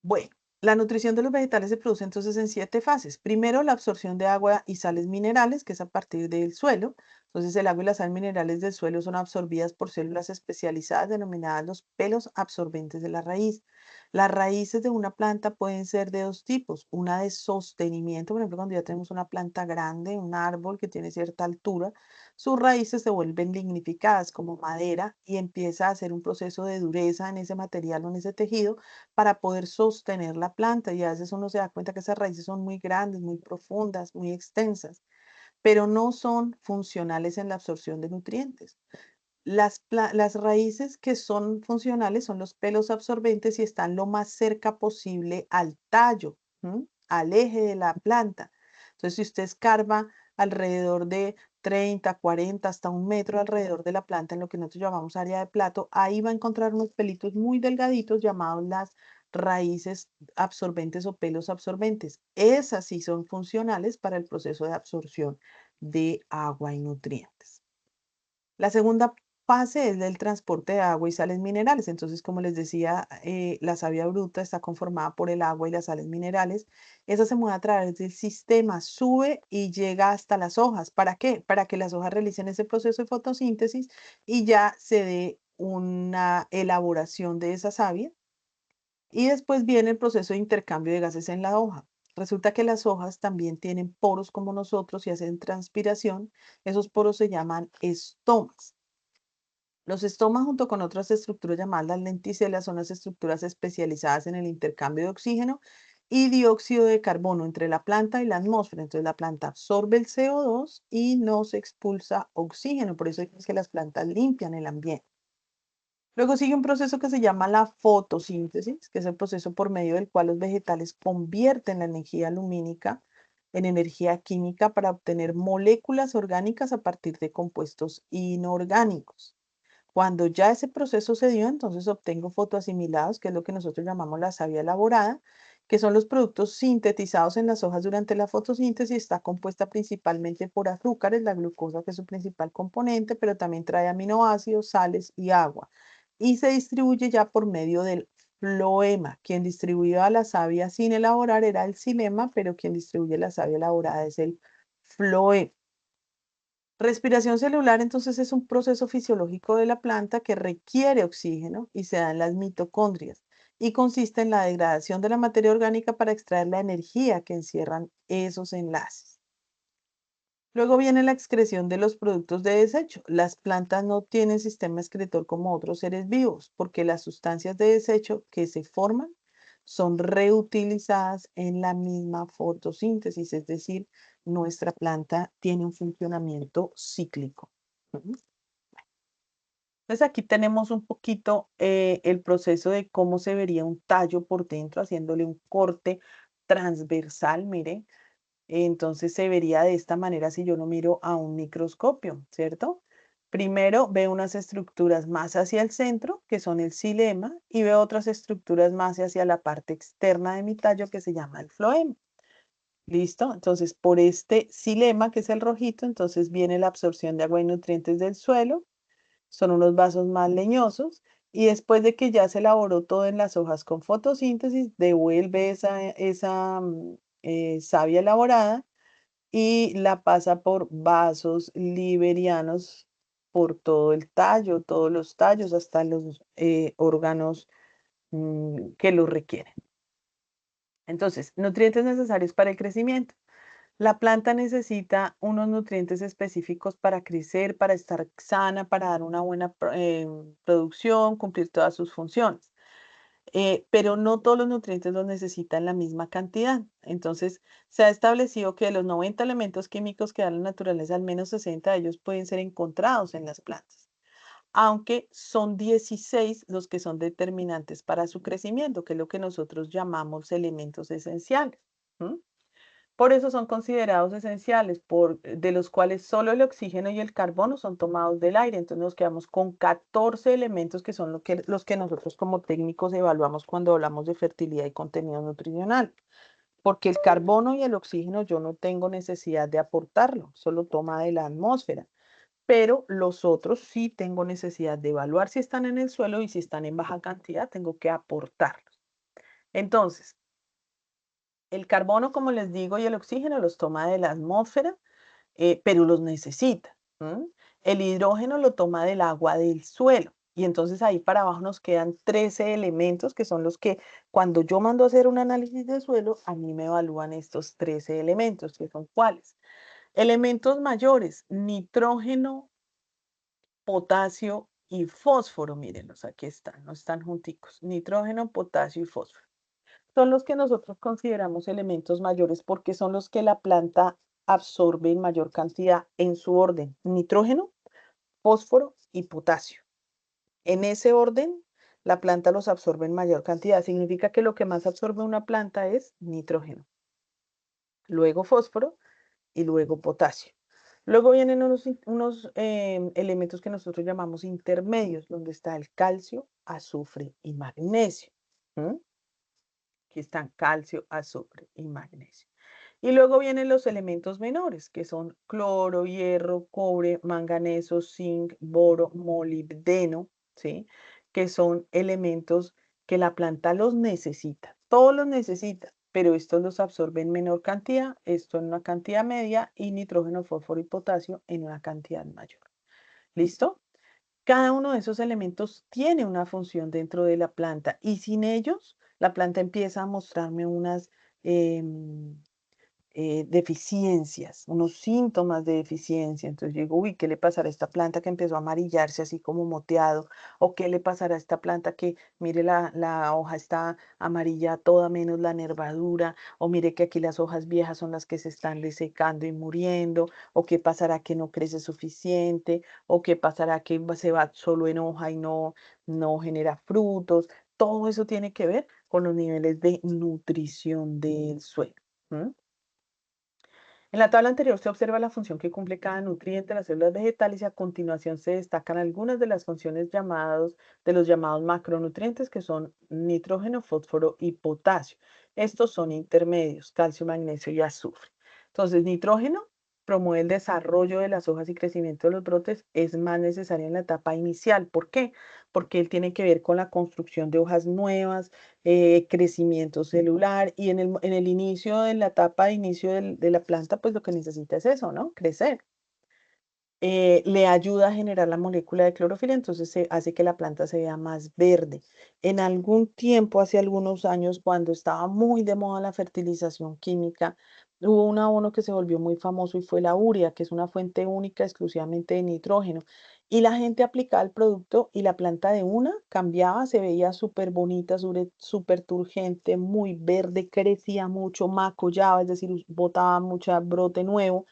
Bueno, la nutrición de los vegetales se produce entonces en 7 fases. Primero, la absorción de agua y sales minerales, que es a partir del suelo. Entonces, el agua y las sales minerales del suelo son absorbidas por células especializadas denominadas los pelos absorbentes de la raíz. Las raíces de una planta pueden ser de dos tipos. Una de sostenimiento, por ejemplo, cuando ya tenemos una planta grande, un árbol que tiene cierta altura, sus raíces se vuelven lignificadas como madera y empieza a hacer un proceso de dureza en ese material o en ese tejido para poder sostener la planta. Y a veces uno se da cuenta que esas raíces son muy grandes, muy profundas, muy extensas, pero no son funcionales en la absorción de nutrientes. Las raíces que son funcionales son los pelos absorbentes y están lo más cerca posible al tallo, ¿m? Al eje de la planta. Entonces, si usted escarba alrededor de 30, 40, hasta 1 metro alrededor de la planta, en lo que nosotros llamamos área de plato, ahí va a encontrar unos pelitos muy delgaditos llamados las raíces absorbentes o pelos absorbentes. Esas sí son funcionales para el proceso de absorción de agua y nutrientes. La segunda fase es del transporte de agua y sales minerales. Entonces, como les decía, la savia bruta está conformada por el agua y las sales minerales. Esa se mueve a través del sistema, sube y llega hasta las hojas. ¿Para qué? Para que las hojas realicen ese proceso de fotosíntesis y ya se dé una elaboración de esa savia. Y después viene el proceso de intercambio de gases en la hoja. Resulta que las hojas también tienen poros como nosotros y hacen transpiración. Esos poros se llaman estomas. Los estomas, junto con otras estructuras llamadas las lenticelas, son las estructuras especializadas en el intercambio de oxígeno y dióxido de carbono entre la planta y la atmósfera. Entonces, la planta absorbe el CO2 y no se expulsa oxígeno. Por eso es que las plantas limpian el ambiente. Luego sigue un proceso que se llama la fotosíntesis, que es el proceso por medio del cual los vegetales convierten la energía lumínica en energía química para obtener moléculas orgánicas a partir de compuestos inorgánicos. Cuando ya ese proceso se dio, entonces obtengo fotoasimilados, que es lo que nosotros llamamos la savia elaborada, que son los productos sintetizados en las hojas durante la fotosíntesis. Está compuesta principalmente por azúcares, la glucosa que es su principal componente, pero también trae aminoácidos, sales y agua. Y se distribuye ya por medio del floema. Quien distribuía la savia sin elaborar era el xilema, pero quien distribuye la savia elaborada es el floema. Respiración celular, entonces, es un proceso fisiológico de la planta que requiere oxígeno y se da en las mitocondrias y consiste en la degradación de la materia orgánica para extraer la energía que encierran esos enlaces. Luego viene la excreción de los productos de desecho. Las plantas no tienen sistema excretor como otros seres vivos porque las sustancias de desecho que se forman son reutilizadas en la misma fotosíntesis, es decir, nuestra planta tiene un funcionamiento cíclico. Ujú. Entonces aquí tenemos un poquito el proceso de cómo se vería un tallo por dentro, haciéndole un corte transversal, mire. Entonces se vería de esta manera si yo lo miro a un microscopio, ¿cierto? Primero veo unas estructuras más hacia el centro, que son el xilema, y veo otras estructuras más hacia la parte externa de mi tallo, que se llama el floema. ¿Listo? Entonces, por este xilema, que es el rojito, entonces viene la absorción de agua y nutrientes del suelo. Son unos vasos más leñosos. Y después de que ya se elaboró todo en las hojas con fotosíntesis, devuelve esa savia elaborada y la pasa por vasos liberianos por todo el tallo, todos los tallos, hasta los órganos que lo requieren. Entonces, nutrientes necesarios para el crecimiento. La planta necesita unos nutrientes específicos para crecer, para estar sana, para dar una buena producción, cumplir todas sus funciones. Pero no todos los nutrientes los necesitan la misma cantidad. Entonces, se ha establecido que de los 90 elementos químicos que da la naturaleza, al menos 60 de ellos pueden ser encontrados en las plantas, aunque son 16 los que son determinantes para su crecimiento, que es lo que nosotros llamamos elementos esenciales. ¿M? Por eso son considerados esenciales, de los cuales solo el oxígeno y el carbono son tomados del aire. Entonces nos quedamos con 14 elementos que son los que nosotros como técnicos evaluamos cuando hablamos de fertilidad y contenido nutricional. Porque el carbono y el oxígeno yo no tengo necesidad de aportarlo, solo toma de la atmósfera. Pero los otros sí tengo necesidad de evaluar si están en el suelo y si están en baja cantidad, tengo que aportarlos. Entonces, el carbono, como les digo, y el oxígeno los toma de la atmósfera, pero los necesita. ¿M? El hidrógeno lo toma del agua del suelo. Y entonces ahí para abajo nos quedan 13 elementos que son los que cuando yo mando a hacer un análisis de suelo, a mí me evalúan estos 13 elementos, que son cuáles. Elementos mayores, nitrógeno, potasio y fósforo. Mírenlos, aquí están, no están junticos. Nitrógeno, potasio y fósforo son los que nosotros consideramos elementos mayores porque son los que la planta absorbe en mayor cantidad en su orden: nitrógeno, fósforo y potasio. En ese orden, la planta los absorbe en mayor cantidad. Significa que lo que más absorbe una planta es nitrógeno, luego fósforo y luego potasio. Luego vienen unos elementos que nosotros llamamos intermedios, donde está el calcio, azufre y magnesio. ¿M? Aquí están calcio, azufre y magnesio. Y luego vienen los elementos menores, que son cloro, hierro, cobre, manganeso, zinc, boro, molibdeno, ¿sí? Que son elementos que la planta los necesita. Todos los necesita, pero estos los absorbe en menor cantidad, esto en una cantidad media, y nitrógeno, fósforo y potasio en una cantidad mayor. ¿Listo? Cada uno de esos elementos tiene una función dentro de la planta y sin ellos, la planta empieza a mostrarme unas em, deficiencias, unos síntomas de deficiencia. Entonces yo digo, uy, ¿qué le pasará a esta planta que empezó a amarillarse así como moteado? ¿O qué le pasará a esta planta que, mire, la hoja está amarilla toda menos la nervadura? ¿O mire que aquí las hojas viejas son las que se están desecando y muriendo? ¿O qué pasará que no crece suficiente? ¿O qué pasará que se va solo en hoja y no genera frutos? Todo eso tiene que ver con los niveles de nutrición del suelo. ¿M? En la tabla anterior se observa la función que cumple cada nutriente en las células vegetales y a continuación se destacan algunas de las funciones de los llamados macronutrientes que son nitrógeno, fósforo y potasio. Estos son intermedios, calcio, magnesio y azufre. Entonces, nitrógeno promueve el desarrollo de las hojas y crecimiento de los brotes, es más necesario en la etapa inicial. ¿Por qué? Porque él tiene que ver con la construcción de hojas nuevas, crecimiento celular y en el inicio de la etapa de inicio de la planta, pues lo que necesita es eso, ¿no? Crecer. Le ayuda a generar la molécula de clorofila, entonces se hace que la planta se vea más verde. En algún tiempo, hace algunos años, cuando estaba muy de moda la fertilización química, hubo un abono que se volvió muy famoso y fue la urea, que es una fuente única exclusivamente de nitrógeno. Y la gente aplicaba el producto y la planta de una cambiaba, se veía súper bonita, súper turgente, muy verde, crecía mucho, macollaba, es decir, botaba mucho brote nuevo,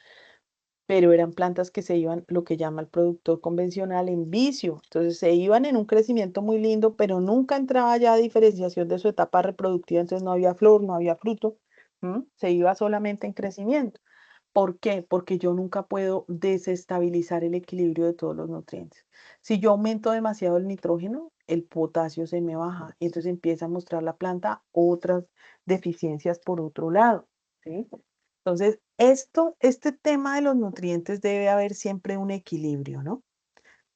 pero eran plantas que se iban, lo que llama el productor convencional, en vicio. Entonces se iban en un crecimiento muy lindo, pero nunca entraba ya a diferenciación de su etapa reproductiva, entonces no había flor, no había fruto, se iba solamente en crecimiento. ¿Por qué? Porque yo nunca puedo desestabilizar el equilibrio de todos los nutrientes. Si yo aumento demasiado el nitrógeno, el potasio se me baja y entonces empieza a mostrar la planta otras deficiencias por otro lado, ¿sí? Entonces, este tema de los nutrientes debe haber siempre un equilibrio, ¿no?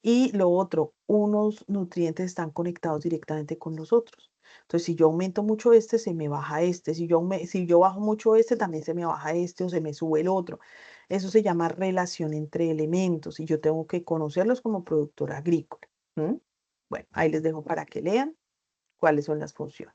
Y lo otro, unos nutrientes están conectados directamente con los otros. Entonces, si yo aumento mucho este, se me baja este. Si yo bajo mucho este, también se me baja este o se me sube el otro. Eso se llama relación entre elementos y yo tengo que conocerlos como productor agrícola. ¿M? Bueno, ahí les dejo para que lean cuáles son las funciones.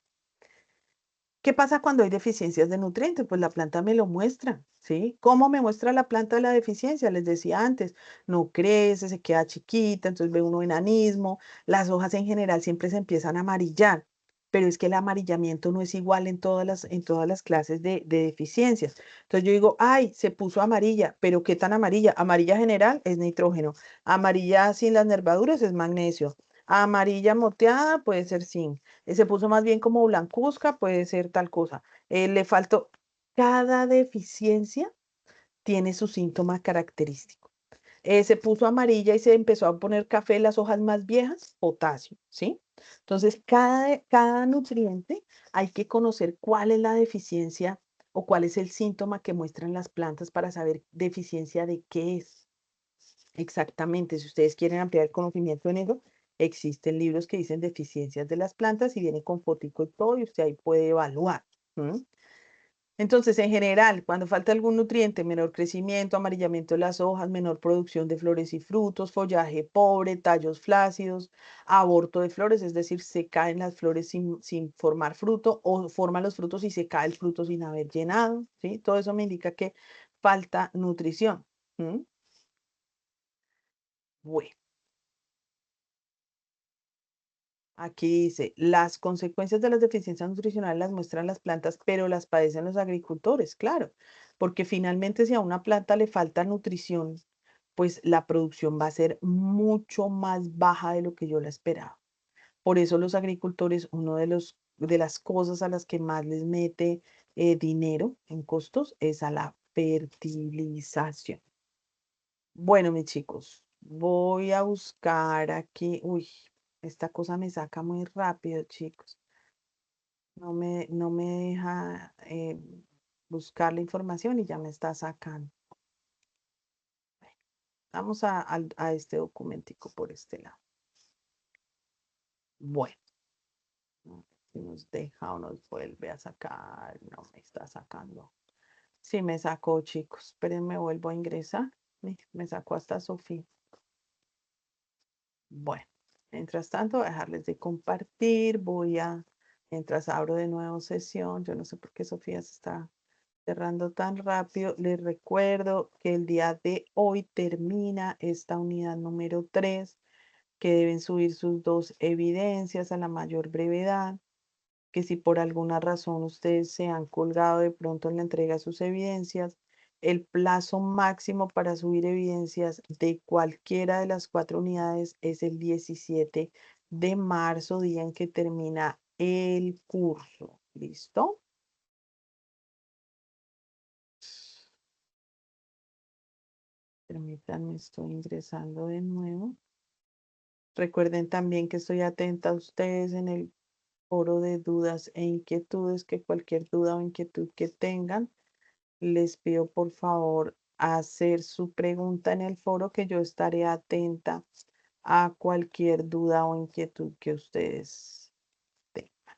¿Qué pasa cuando hay deficiencias de nutrientes? Pues la planta me lo muestra, ¿sí? ¿Cómo me muestra la planta la deficiencia? Les decía antes, no crece, se queda chiquita, entonces ve uno enanismo, las hojas en general siempre se empiezan a amarillar, pero es que el amarillamiento no es igual en todas las clases de deficiencias. Entonces yo digo, ay, se puso amarilla, pero ¿qué tan amarilla? Amarilla general es nitrógeno, amarilla sin las nervaduras es magnesio, amarilla moteada puede ser zinc, se puso más bien como blancuzca, puede ser tal cosa. Le faltó, cada deficiencia tiene su síntoma característico. Se puso amarilla y se empezó a poner café las hojas más viejas, potasio, ¿sí? Entonces, cada nutriente hay que conocer cuál es la deficiencia o cuál es el síntoma que muestran las plantas para saber deficiencia de qué es. Exactamente, si ustedes quieren ampliar el conocimiento en eso, existen libros que dicen deficiencias de las plantas y vienen con fotico y todo y usted ahí puede evaluar. ¿M? Entonces, en general, cuando falta algún nutriente, menor crecimiento, amarillamiento de las hojas, menor producción de flores y frutos, follaje pobre, tallos flácidos, aborto de flores, es decir, se caen las flores sin formar fruto o forman los frutos y se cae el fruto sin haber llenado, ¿sí? Todo eso me indica que falta nutrición. ¿M? Bueno. Aquí dice, las consecuencias de las deficiencias nutricionales las muestran las plantas, pero las padecen los agricultores, claro, porque finalmente si a una planta le falta nutrición, pues la producción va a ser mucho más baja de lo que yo la esperaba. Por eso los agricultores, de las cosas a las que más les mete dinero en costos es a la fertilización. Bueno, mis chicos, voy a buscar aquí. Uy, esta cosa me saca muy rápido, chicos. No me deja buscar la información y ya me está sacando. Vamos a este documentico por este lado. Bueno, si nos deja o nos vuelve a sacar. No me está sacando. Sí, me sacó, chicos. Espérenme, vuelvo a ingresar. Me sacó hasta Sofía. Bueno, mientras tanto, voy a dejarles de compartir. Mientras abro de nuevo sesión, yo no sé por qué Sofía se está cerrando tan rápido. Les recuerdo que el día de hoy termina esta unidad número 3, que deben subir sus dos evidencias a la mayor brevedad, que si por alguna razón ustedes se han colgado de pronto en la entrega de sus evidencias, el plazo máximo para subir evidencias de cualquiera de las 4 unidades es el 17 de marzo, día en que termina el curso. ¿Listo? Permítanme, estoy ingresando de nuevo. Recuerden también que estoy atenta a ustedes en el foro de dudas e inquietudes, que cualquier duda o inquietud que tengan, les pido por favor hacer su pregunta en el foro, que yo estaré atenta a cualquier duda o inquietud que ustedes tengan.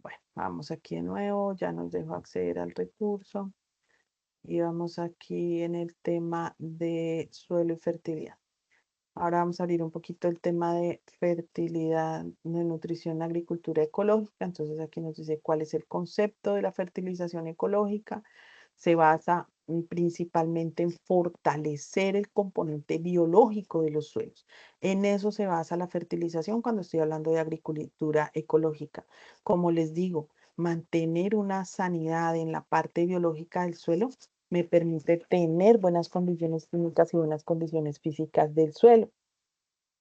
Bueno, vamos aquí de nuevo, ya nos dejó acceder al recurso y vamos aquí en el tema de suelo y fertilidad. Ahora vamos a abrir un poquito el tema de fertilidad, de nutrición, agricultura ecológica. Entonces aquí nos dice cuál es el concepto de la fertilización ecológica. Se basa principalmente en fortalecer el componente biológico de los suelos. En eso se basa la fertilización cuando estoy hablando de agricultura ecológica. Como les digo, mantener una sanidad en la parte biológica del suelo me permite tener buenas condiciones químicas y buenas condiciones físicas del suelo.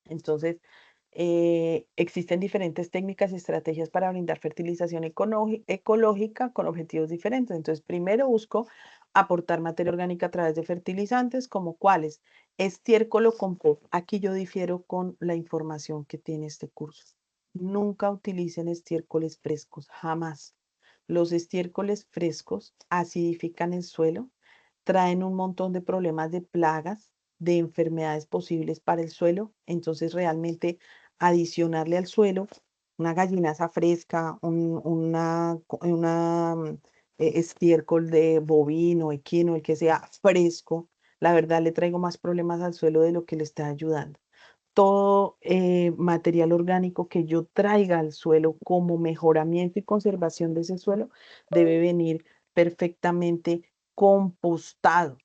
Entonces, existen diferentes técnicas y estrategias para brindar fertilización ecológica con objetivos diferentes. Entonces, primero busco aportar materia orgánica a través de fertilizantes, como cuáles: estiércol o compost. Aquí yo difiero con la información que tiene este curso. Nunca utilicen estiércoles frescos, jamás. Los estiércoles frescos acidifican el suelo, traen un montón de problemas de plagas, de enfermedades posibles para el suelo. Entonces, realmente adicionarle al suelo una gallinaza fresca, estiércol de bovino, equino, el que sea fresco, la verdad le traigo más problemas al suelo de lo que le está ayudando. Todo material orgánico que yo traiga al suelo como mejoramiento y conservación de ese suelo debe venir perfectamente compostado.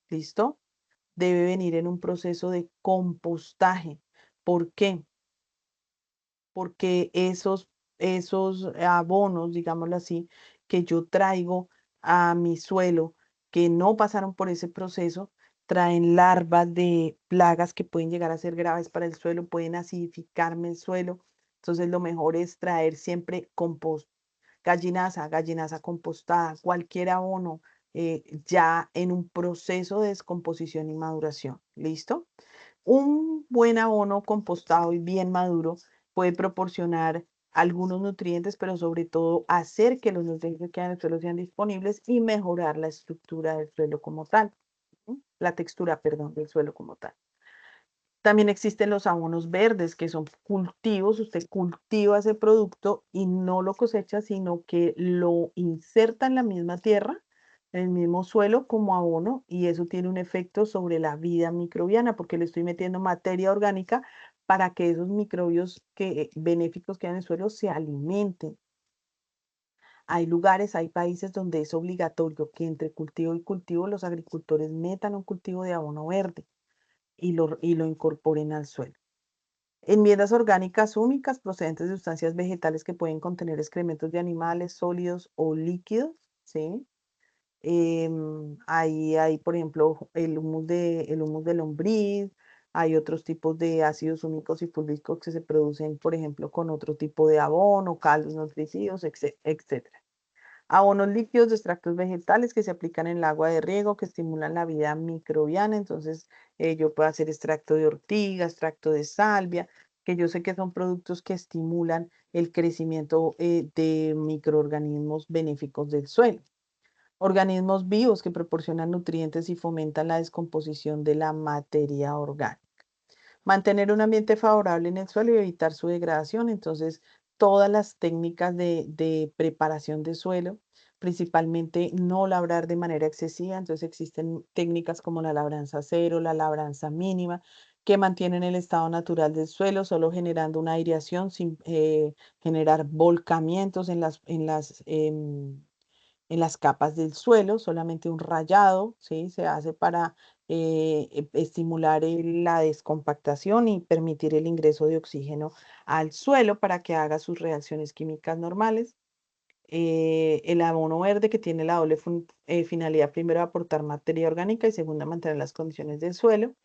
¿Listo? Debe venir en un proceso de compostaje. ¿Por qué? Porque esos abonos, digámoslo así, que yo traigo a mi suelo, que no pasaron por ese proceso, traen larvas de plagas que pueden llegar a ser graves para el suelo, pueden acidificarme el suelo. Entonces, lo mejor es traer siempre compost, gallinaza compostada, cualquier abono ya en un proceso de descomposición y maduración. ¿Listo? Un buen abono compostado y bien maduro puede proporcionar algunos nutrientes, pero sobre todo hacer que los nutrientes que hay en el suelo sean disponibles y mejorar la estructura del suelo como tal, la textura, perdón, del suelo como tal. También existen los abonos verdes, que son cultivos. Usted cultiva ese producto y no lo cosecha, sino que lo inserta en la misma tierra, en el mismo suelo como abono, y eso tiene un efecto sobre la vida microbiana, porque le estoy metiendo materia orgánica para que esos microbios benéficos que hay en el suelo se alimenten. Hay lugares, hay países donde es obligatorio que entre cultivo y cultivo los agricultores metan un cultivo de abono verde y lo incorporen al suelo. Enmiendas orgánicas únicas procedentes de sustancias vegetales que pueden contener excrementos de animales sólidos o líquidos, ¿sí? Hay, por ejemplo, el humus de lombriz. Hay otros tipos de ácidos húmicos y fúlbicos que se producen, por ejemplo, con otro tipo de abono, caldos nutritivos, etcétera. Abonos líquidos de extractos vegetales que se aplican en el agua de riego, que estimulan la vida microbiana. Entonces, yo puedo hacer extracto de ortiga, extracto de salvia, que yo sé que son productos que estimulan el crecimiento de microorganismos benéficos del suelo. Organismos vivos que proporcionan nutrientes y fomentan la descomposición de la materia orgánica. Mantener un ambiente favorable en el suelo y evitar su degradación. Entonces, todas las técnicas de preparación de suelo, principalmente no labrar de manera excesiva. Entonces, existen técnicas como la labranza cero, la labranza mínima, que mantienen el estado natural del suelo, solo generando una aireación sin generar volcamientos en las capas del suelo. Solamente un rayado, ¿sí? Se hace para estimular la descompactación y permitir el ingreso de oxígeno al suelo para que haga sus reacciones químicas normales. El abono verde, que tiene la doble finalidad: primero, aportar materia orgánica, y segunda, mantener las condiciones del suelo.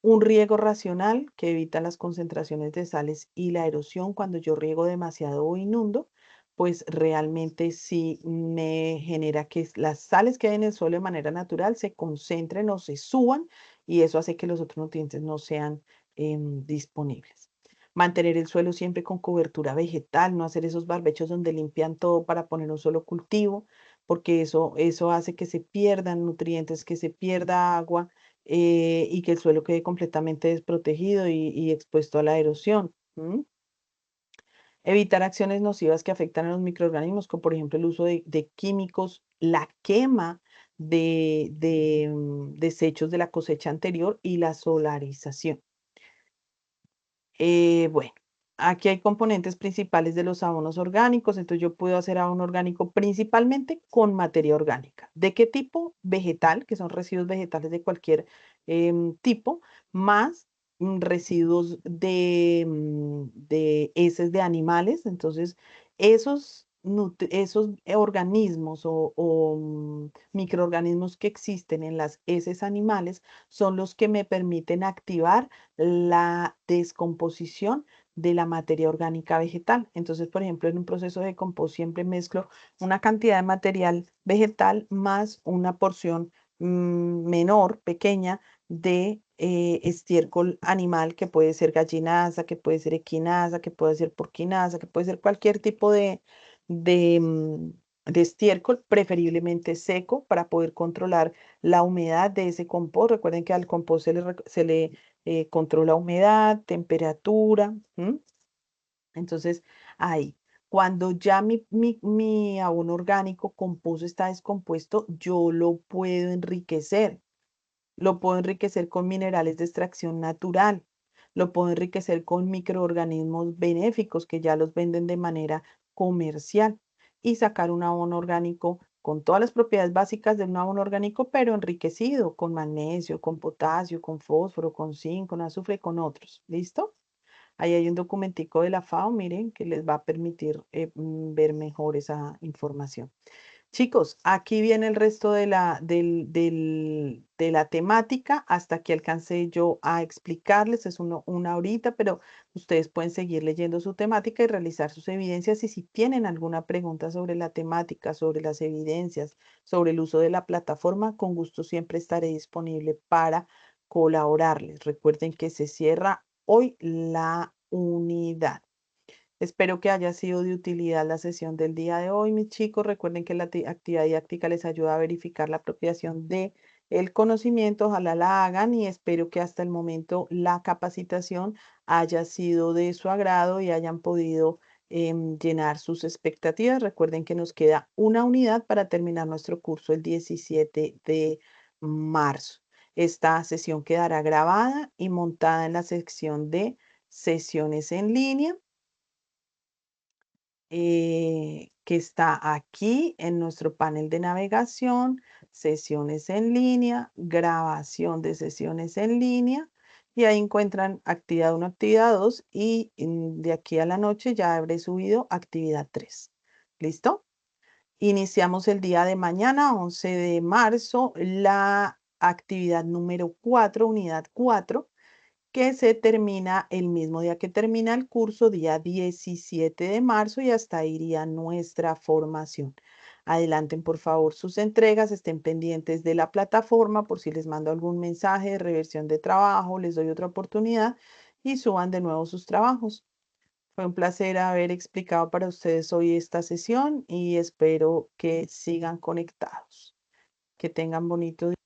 Un riego racional, que evita las concentraciones de sales y la erosión. Cuando yo riego demasiado o inundo, pues realmente sí me genera que las sales que hay en el suelo de manera natural se concentren o se suban, y eso hace que los otros nutrientes no sean disponibles. Mantener el suelo siempre con cobertura vegetal, no hacer esos barbechos donde limpian todo para poner un solo cultivo, porque eso hace que se pierdan nutrientes, que se pierda agua y que el suelo quede completamente desprotegido y expuesto a la erosión. ¿M? Evitar acciones nocivas que afectan a los microorganismos, como por ejemplo el uso de químicos, la quema de desechos de la cosecha anterior y la solarización. Bueno, aquí hay componentes principales de los abonos orgánicos, entonces yo puedo hacer abono orgánico principalmente con materia orgánica. ¿De qué tipo? Vegetal, que son residuos vegetales de cualquier tipo, más residuos de heces de animales. Entonces, esos organismos o microorganismos que existen en las heces animales son los que me permiten activar la descomposición de la materia orgánica vegetal. Entonces, por ejemplo, en un proceso de compost siempre mezclo una cantidad de material vegetal más una porción menor, pequeña, de estiércol animal, que puede ser gallinaza, que puede ser equinaza, que puede ser porquinaza, que puede ser cualquier tipo de, mm, de estiércol, preferiblemente seco, para poder controlar la humedad de ese compost. Recuerden que al compost se le controla humedad, temperatura. Entonces, ahí, cuando ya mi abono orgánico composto está descompuesto, yo lo puedo enriquecer. Lo puedo enriquecer con minerales de extracción natural. Lo puedo enriquecer con microorganismos benéficos que ya los venden de manera comercial y sacar un abono orgánico con todas las propiedades básicas de un abono orgánico, pero enriquecido con magnesio, con potasio, con fósforo, con zinc, con azufre y con otros. ¿Listo? Ahí hay un documentico de la FAO, miren, que les va a permitir ver mejor esa información. Chicos, aquí viene el resto de la temática. Hasta aquí alcancé yo a explicarles. Es una horita, pero ustedes pueden seguir leyendo su temática y realizar sus evidencias. Y si tienen alguna pregunta sobre la temática, sobre las evidencias, sobre el uso de la plataforma, con gusto siempre estaré disponible para colaborarles. Recuerden que se cierra hoy la unidad. Espero que haya sido de utilidad la sesión del día de hoy, mis chicos. Recuerden que la actividad didáctica les ayuda a verificar la apropiación de el conocimiento. Ojalá la hagan y espero que hasta el momento la capacitación haya sido de su agrado y hayan podido llenar sus expectativas. Recuerden que nos queda una unidad para terminar nuestro curso el 17 de marzo. Esta sesión quedará grabada y montada en la sección de sesiones en línea que está aquí en nuestro panel de navegación, sesiones en línea, grabación de sesiones en línea, y ahí encuentran actividad 1, actividad 2, y de aquí a la noche ya habré subido actividad 3. ¿Listo? Iniciamos el día de mañana, 11 de marzo, la actividad número 4, unidad 4, que se termina el mismo día que termina el curso, día 17 de marzo, y hasta ahí iría nuestra formación. Adelanten por favor sus entregas, estén pendientes de la plataforma por si les mando algún mensaje de reversión de trabajo, les doy otra oportunidad y suban de nuevo sus trabajos. Fue un placer haber explicado para ustedes hoy esta sesión y espero que sigan conectados. Que tengan bonito día.